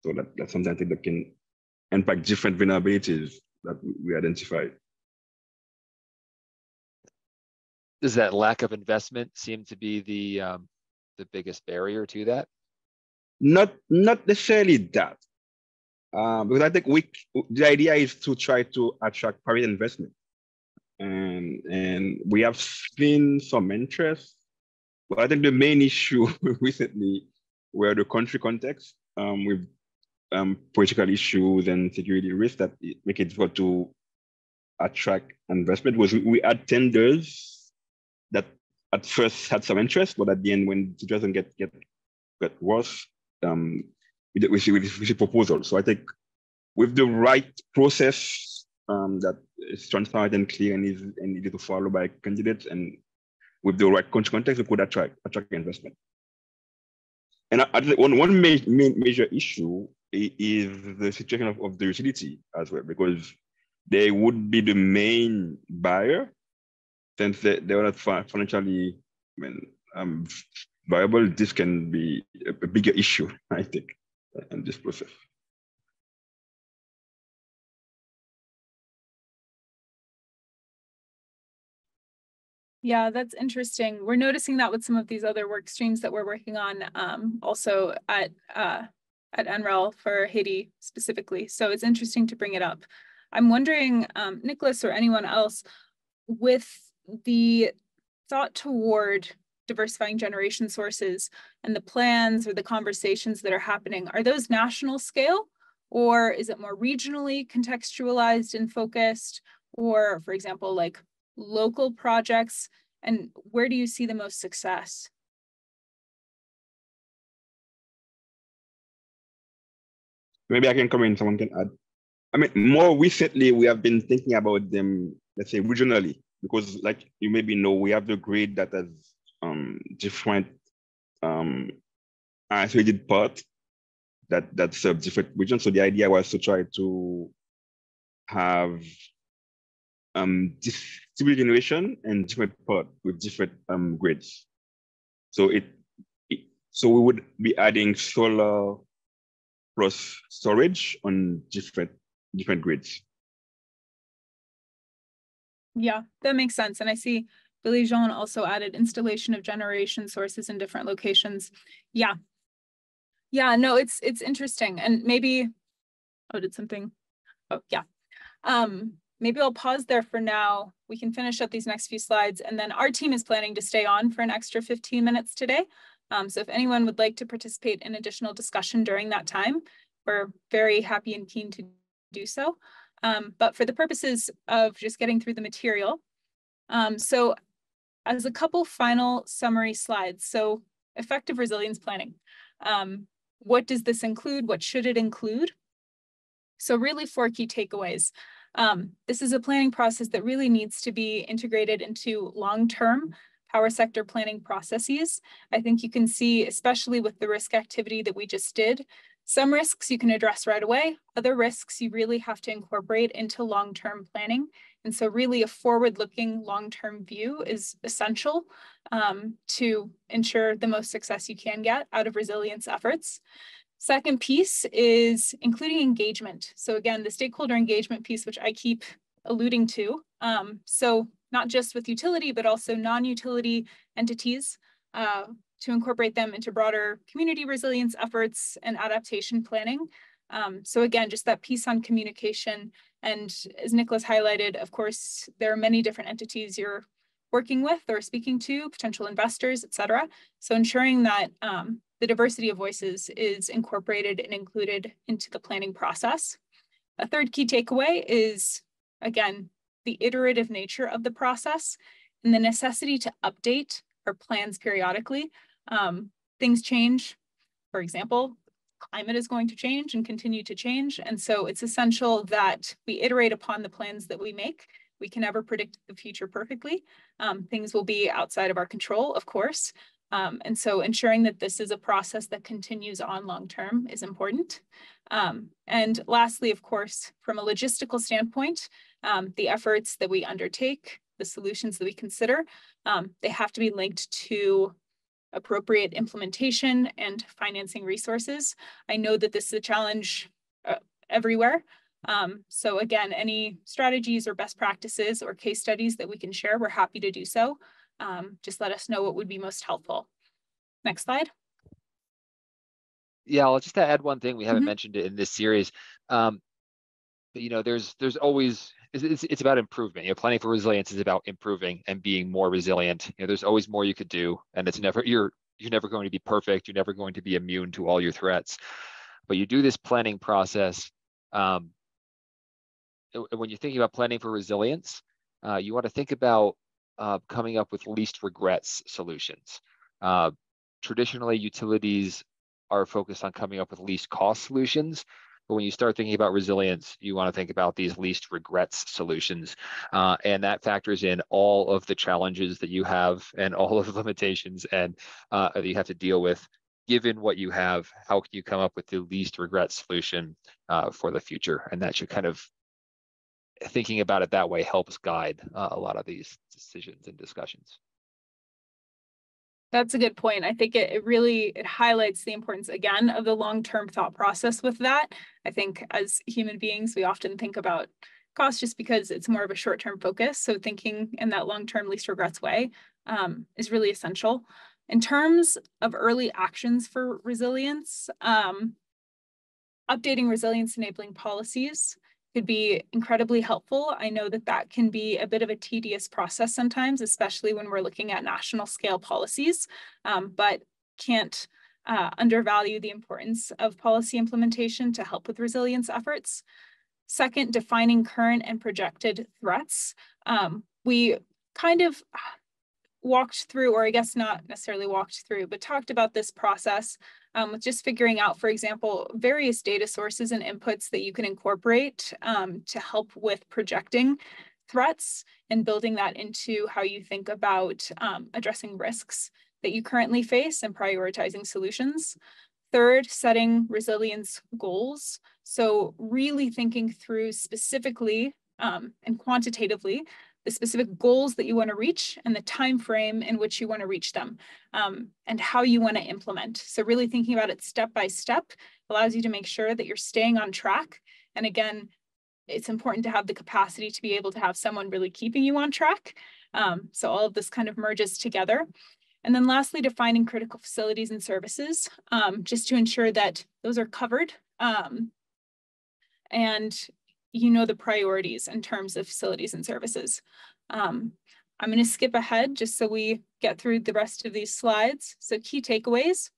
So that's something I think that can impact different vulnerabilities that we identified. Does that lack of investment seem to be the biggest barrier to that? Not necessarily that, because I think the idea is to try to attract private investment, and we have seen some interest, but I think the main issue recently were the country context with political issues and security risks that make it difficult to attract investment. Was we had tenders that at first had some interest, but at the end, when it doesn't get worse, we see proposals. So I think with the right process that is transparent and clear and easy to follow by candidates, and with the right context, we could attract investment. And I think one major issue is the situation of the utility as well, because they would be the main buyer since they are not financially viable. This can be a bigger issue, I think, in this process. Yeah, that's interesting. We're noticing that with some of these other work streams that we're working on, also at NREL for Haiti specifically. So it's interesting to bring it up. I'm wondering, Nicholas or anyone else, with the thought toward diversifying generation sources and the plans or the conversations that are happening, are those national scale, or is it more regionally contextualized and focused, or, for example, like local projects, and where do you see the most success? Maybe I can come in, someone can add. I mean, more recently, we have been thinking about them, let's say, regionally, because like you maybe know, we have the grid that has different isolated parts that serve different regions. So the idea was to try to have distributed generation and different part with different grids. So so we would be adding solar plus storage on different grids. Yeah, that makes sense. And I see Billy Jean also added installation of generation sources in different locations. Yeah. Yeah, no, it's interesting. And maybe, oh, did something, oh, yeah. Maybe I'll pause there for now. We can finish up these next few slides. And then our team is planning to stay on for an extra 15 minutes today. So if anyone would like to participate in additional discussion during that time, we're very happy and keen to do so. But for the purposes of just getting through the material, so as a couple final summary slides, so effective resilience planning. What does this include? What should it include? So really 4 key takeaways. This is a planning process that really needs to be integrated into long-term power sector planning processes. I think you can see, especially with the risk activity that we just did, some risks you can address right away. Other risks you really have to incorporate into long-term planning. And so really a forward-looking long-term view is essential to ensure the most success you can get out of resilience efforts. Second piece is including engagement. So again, the stakeholder engagement piece, which I keep alluding to. So not just with utility, but also non-utility entities to incorporate them into broader community resilience efforts and adaptation planning. So again, just that piece on communication. And as Nicholas highlighted, of course, there are many different entities you're working with or speaking to, potential investors, et cetera. So ensuring that the diversity of voices is incorporated and included into the planning process. A third key takeaway is, again, the iterative nature of the process and the necessity to update our plans periodically. Things change. For example, climate is going to change and continue to change. And so it's essential that we iterate upon the plans that we make. We can never predict the future perfectly. Things will be outside of our control, of course. And so ensuring that this is a process that continues on long-term is important. And lastly, of course, from a logistical standpoint, the efforts that we undertake, the solutions that we consider, they have to be linked to appropriate implementation and financing resources. I know that this is a challenge everywhere. So again, any strategies or best practices or case studies that we can share, we're happy to do so. Just let us know what would be most helpful. Next slide. Yeah, I'll just add one thing. We haven't mentioned it in this series. But, you know, there's always, it's about improvement. You know, planning for resilience is about improving and being more resilient. You know, there's always more you could do, and it's never, you're never going to be perfect. You're never going to be immune to all your threats. But you do this planning process. When you're thinking about planning for resilience, you want to think about coming up with least regrets solutions. Traditionally, utilities are focused on coming up with least cost solutions. But when you start thinking about resilience, you want to think about these least regrets solutions. And that factors in all of the challenges that you have and all of the limitations and that you have to deal with. Given what you have, how can you come up with the least regret solution for the future? And that should kind of, thinking about it that way helps guide a lot of these decisions and discussions. That's a good point. I think it really highlights the importance, again, of the long-term thought process with that. I think as human beings, we often think about cost just because it's more of a short-term focus. So thinking in that long-term least regrets way is really essential. In terms of early actions for resilience, updating resilience enabling policies could be incredibly helpful. I know that that can be a bit of a tedious process sometimes, especially when we're looking at national scale policies, but can't undervalue the importance of policy implementation to help with resilience efforts. Second, defining current and projected threats. We kind of walked through, or I guess not necessarily walked through, but talked about this process with just figuring out, for example, various data sources and inputs that you can incorporate to help with projecting threats and building that into how you think about addressing risks that you currently face and prioritizing solutions. Third, setting resilience goals. So really thinking through specifically and quantitatively the specific goals that you want to reach and the time frame in which you want to reach them and how you want to implement. So really thinking about it step by step allows you to make sure that you're staying on track. And again, it's important to have the capacity to be able to have someone really keeping you on track. So all of this kind of merges together. And then lastly, defining critical facilities and services, just to ensure that those are covered and you know the priorities in terms of facilities and services. I'm going to skip ahead just so we get through the rest of these slides. So key takeaways.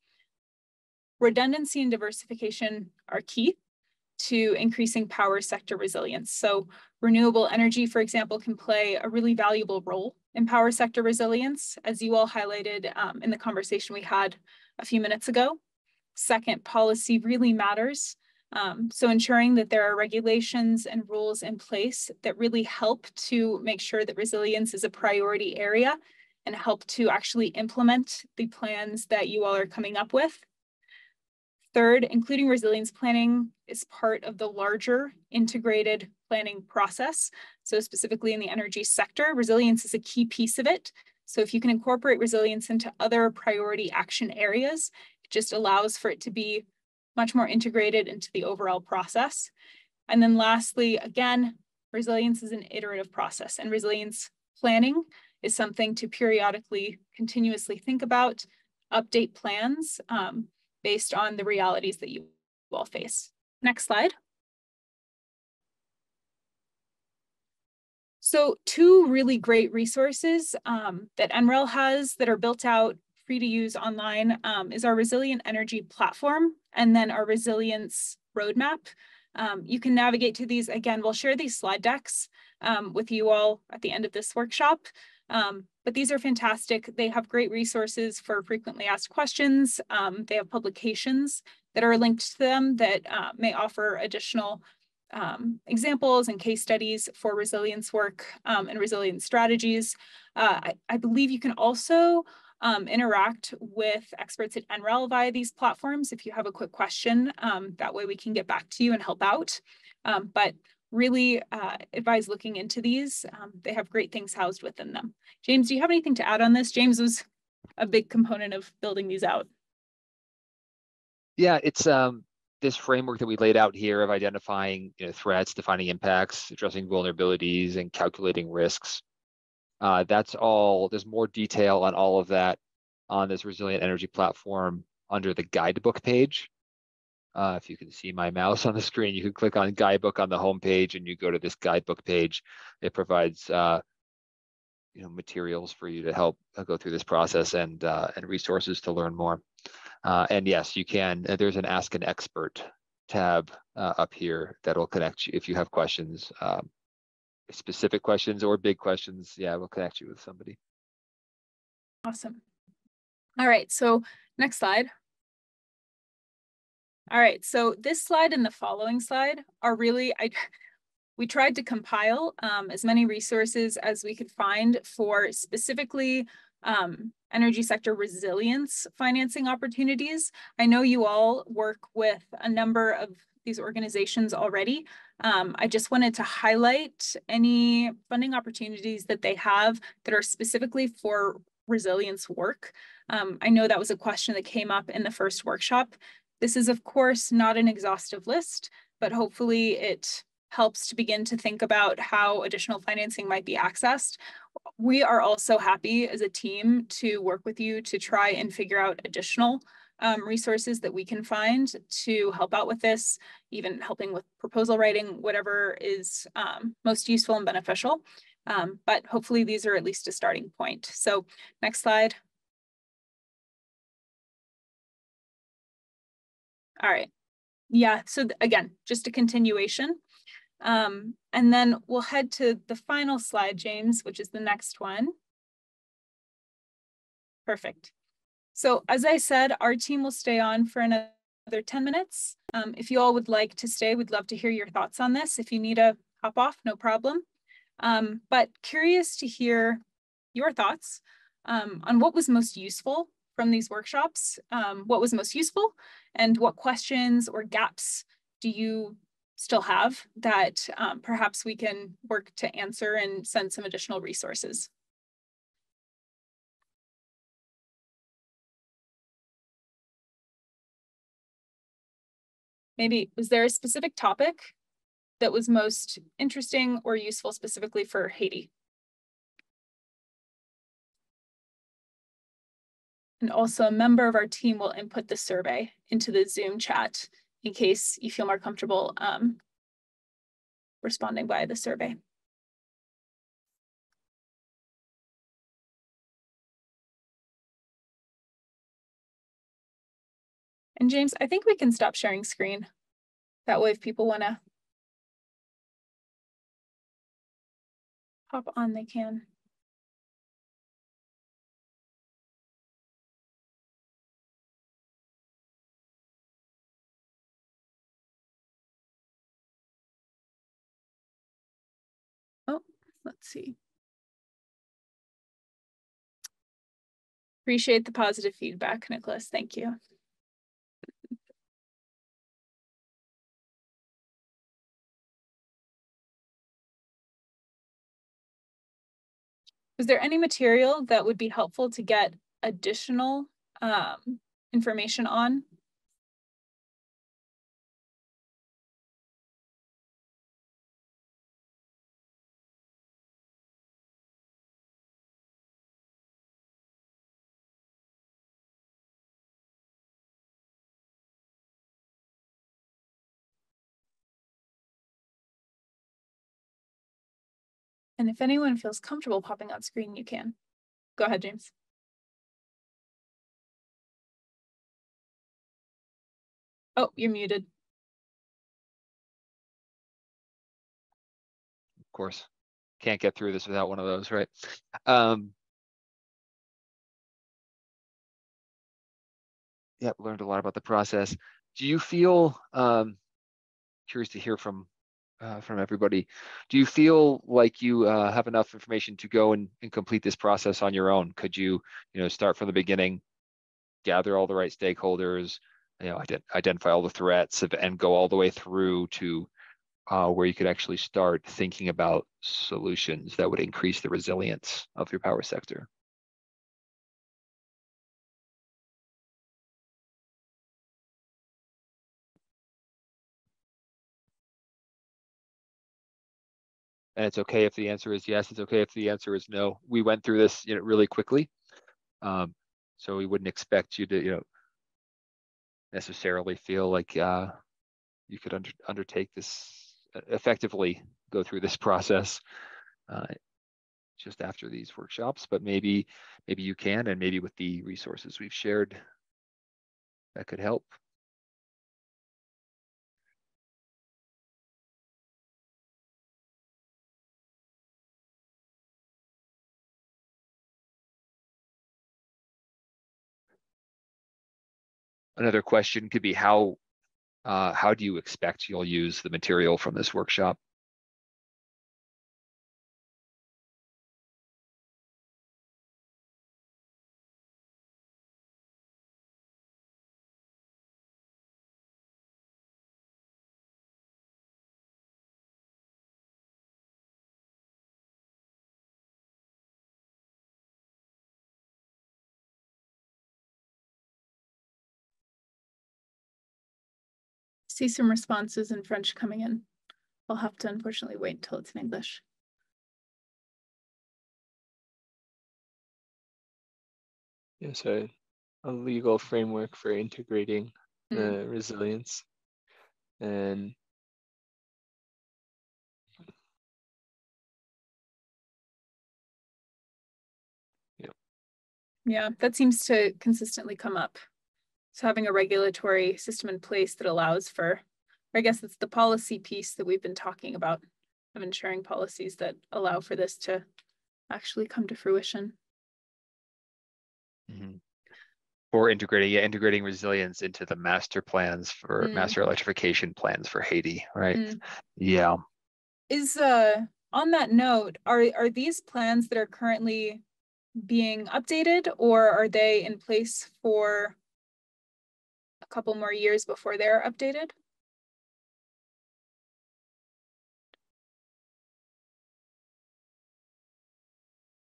Redundancy and diversification are key to increasing power sector resilience. So renewable energy, for example, can play a really valuable role in power sector resilience, as you all highlighted in the conversation we had a few minutes ago. Second, policy really matters. So ensuring that there are regulations and rules in place that really help to make sure that resilience is a priority area and help to actually implement the plans that you all are coming up with. Third, including resilience planning is part of the larger integrated planning process. So specifically in the energy sector, resilience is a key piece of it. So if you can incorporate resilience into other priority action areas, it just allows for it to be much more integrated into the overall process. And then lastly, again, resilience is an iterative process, and resilience planning is something to periodically, continuously think about, update plans based on the realities that you all face. Next slide. So two really great resources that NREL has that are built out, free to use online, is our Resilient Energy Platform and then our Resilience Roadmap. You can navigate to these. Again, we'll share these slide decks with you all at the end of this workshop. But these are fantastic. They have great resources for frequently asked questions. They have publications that are linked to them that may offer additional examples and case studies for resilience work and resilience strategies. I believe you can also interact with experts at NREL via these platforms if you have a quick question. That way we can get back to you and help out. But really advise looking into these. They have great things housed within them. James, do you have anything to add on this? James was a big component of building these out. Yeah, it's this framework that we laid out here of identifying threats, defining impacts, addressing vulnerabilities, and calculating risks. That's all. There's more detail on all of that on this Resilient Energy Platform under the Guidebook page. If you can see my mouse on the screen, you can click on Guidebook on the home page and you go to this Guidebook page. It provides materials for you to help go through this process and resources to learn more. And yes, you can. There's an Ask an Expert tab up here that'll connect you if you have questions, specific questions or big questions. Yeah, we'll connect you with somebody. Awesome. All right, so next slide. All right, so this slide and the following slide are really, we tried to compile as many resources as we could find for specifically energy sector resilience financing opportunities. I know you all work with a number of these organizations already. I just wanted to highlight any funding opportunities that they have that are specifically for resilience work. I know that was a question that came up in the first workshop. This is, of course, not an exhaustive list, but hopefully it helps to begin to think about how additional financing might be accessed. We are also happy as a team to work with you to try and figure out additional resources that we can find to help out with this, even helping with proposal writing, whatever is most useful and beneficial. But hopefully these are at least a starting point. So next slide. All right. Yeah, so again, just a continuation. And then we'll head to the final slide, James, which is the next one. Perfect. So as I said, our team will stay on for another 10 minutes. If you all would like to stay, we'd love to hear your thoughts on this. If you need to hop off, no problem. But curious to hear your thoughts on what was most useful from these workshops, what was most useful, and what questions or gaps do you still have that perhaps we can work to answer and send some additional resources. Maybe, was there a specific topic that was most interesting or useful specifically for Haiti? And also a member of our team will input the survey into the Zoom chat in case you feel more comfortable responding via the survey. And James, I think we can stop sharing screen. That way if people want to hop on, they can. Oh, let's see. Appreciate the positive feedback, Nicholas. Thank you. Is there any material that would be helpful to get additional information on? And if anyone feels comfortable popping on screen, you can. Go ahead, James. Oh, you're muted. Of course, can't get through this without one of those, right? Yeah, learned a lot about the process. Do you feel, curious to hear from everybody, do you feel like you have enough information to go and complete this process on your own? Could you, start from the beginning, gather all the right stakeholders, identify all the threats and go all the way through to where you could actually start thinking about solutions that would increase the resilience of your power sector? And it's okay if the answer is yes. It's okay if the answer is no. We went through this, really quickly, so we wouldn't expect you to, necessarily feel like you could undertake this effectively, go through this process just after these workshops. But maybe you can, and maybe with the resources we've shared, that could help. Another question could be, how how do you expect you'll use the material from this workshop? See some responses in French coming in. I'll have to unfortunately wait until it's in English. Yes, a legal framework for integrating the resilience. And yeah, that seems to consistently come up. So having a regulatory system in place that allows for, or I guess it's the policy piece that we've been talking about, of ensuring policies that allow for this to actually come to fruition. Mm-hmm. Or integrating resilience into the master plans for master electrification plans for Haiti, right? Yeah. Is on that note, are these plans that are currently being updated, or are they in place for a couple more years before they're updated?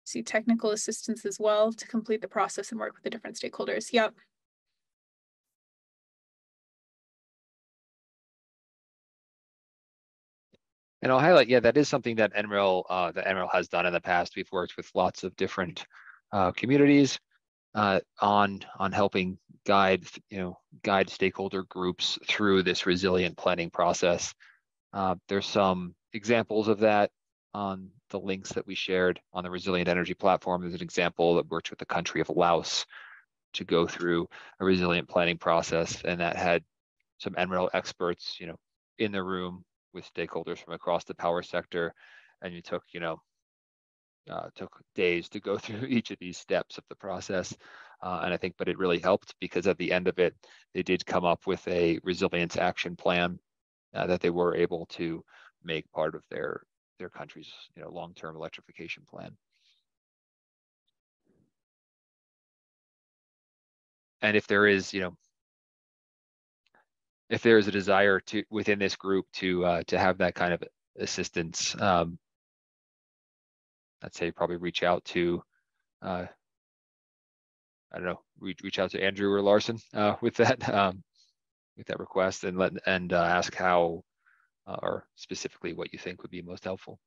See technical assistance as well to complete the process and work with the different stakeholders. Yep. And I'll highlight, yeah, that is something that NREL has done in the past. We've worked with lots of different communities on helping guide stakeholder groups through this resilient planning process. There's some examples of that on the links that we shared on the Resilient Energy platform. There's an example that worked with the country of Laos to go through a resilient planning process, and that had some NREL experts, in the room with stakeholders from across the power sector, and you took days to go through each of these steps of the process. And I think, but it really helped because at the end of it, they did come up with a resilience action plan that they were able to make part of their country's long-term electrification plan. And if there is a desire to within this group to have that kind of assistance, I'd say probably reach out to reach out to Andrew or Larson with that request and ask how or specifically what you think would be most helpful.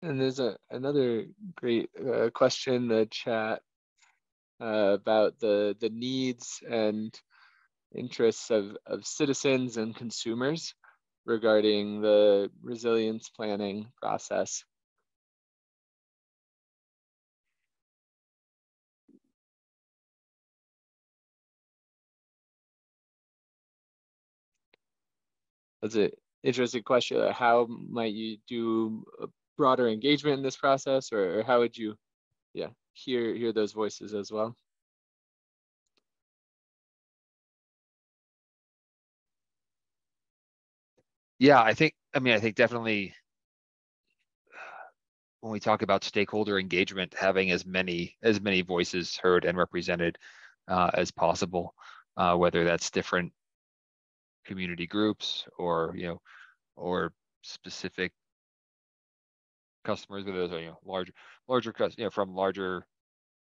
And there's another great question in the chat about the needs and interests of citizens and consumers regarding the resilience planning process. That's an interesting question. How might you do a broader engagement in this process, or how would you hear those voices as well? Yeah, I think definitely when we talk about stakeholder engagement, having as many voices heard and represented as possible, whether that's different community groups or specific customers, whether those are larger from larger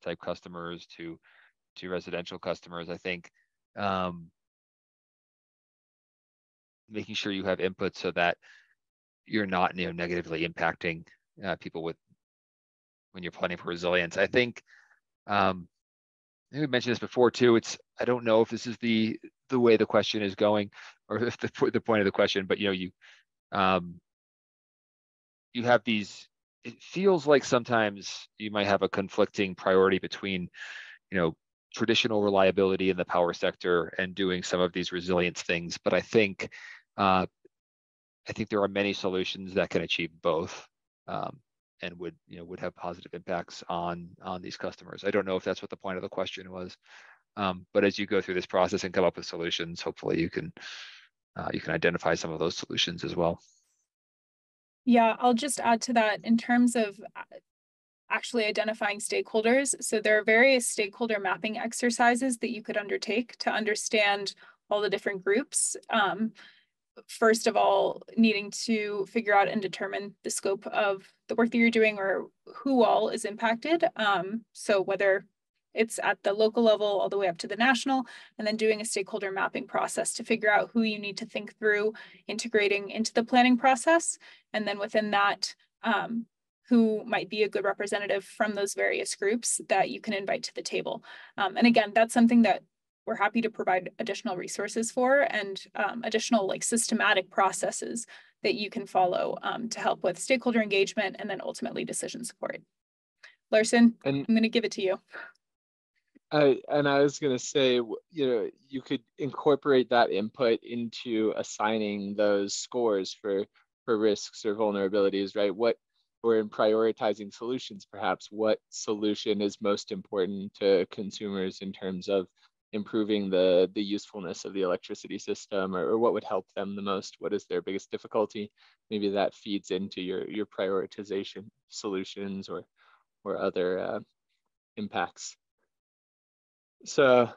type customers to residential customers. I think making sure you have input so that you're not negatively impacting people when you're planning for resilience. I think we mentioned this before too. I don't know if this is the way the question is going or if the point of the question, but you have these. It feels like sometimes you might have a conflicting priority between traditional reliability in the power sector and doing some of these resilience things. But I think there are many solutions that can achieve both. and would have positive impacts on these customers. I don't know if that's what the point of the question was, but as you go through this process and come up with solutions, hopefully you can identify some of those solutions as well. Yeah, I'll just add to that in terms of actually identifying stakeholders. So there are various stakeholder mapping exercises that you could undertake to understand all the different groups. First of all, needing to figure out and determine the scope of the work that you're doing or who all is impacted. So whether it's at the local level all the way up to the national, and then doing a stakeholder mapping process to figure out who you need to think through integrating into the planning process. And then within that, who might be a good representative from those various groups that you can invite to the table. And again, that's something that we're happy to provide additional resources for and additional like systematic processes that you can follow to help with stakeholder engagement and then ultimately decision support. Larson, I'm going to give it to you. I was going to say, you could incorporate that input into assigning those scores for risks or vulnerabilities, right? Or in prioritizing solutions, perhaps what solution is most important to consumers in terms of improving the usefulness of the electricity system, or what would help them the most? What is their biggest difficulty? Maybe that feeds into your prioritization solutions or other impacts. So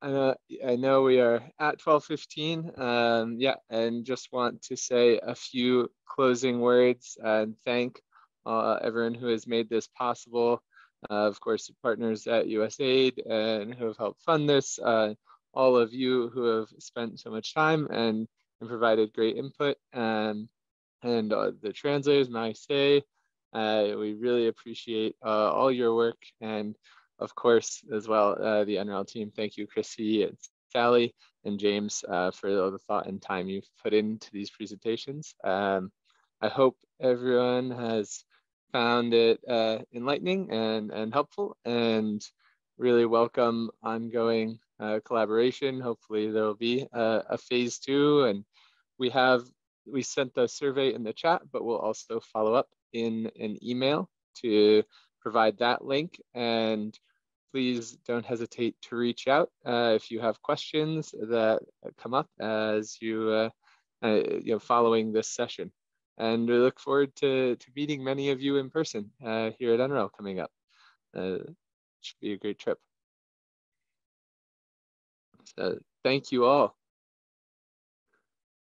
I know we are at 12:15. Yeah, and just want to say a few closing words and thank everyone who has made this possible. Of course, the partners at USAID and who have helped fund this, all of you who have spent so much time and provided great input, and the translators, Maïsé, we really appreciate all your work, and of course, as well, the NREL team. Thank you, Chrissy and Sally and James, for all the thought and time you've put into these presentations. I hope everyone has found it enlightening and helpful, and really welcome ongoing collaboration. Hopefully there will be a phase 2, and we sent the survey in the chat, but we'll also follow up in an email to provide that link. And please don't hesitate to reach out if you have questions that come up as you following this session. And we look forward to meeting many of you in person here at NREL coming up. Should be a great trip. So thank you all.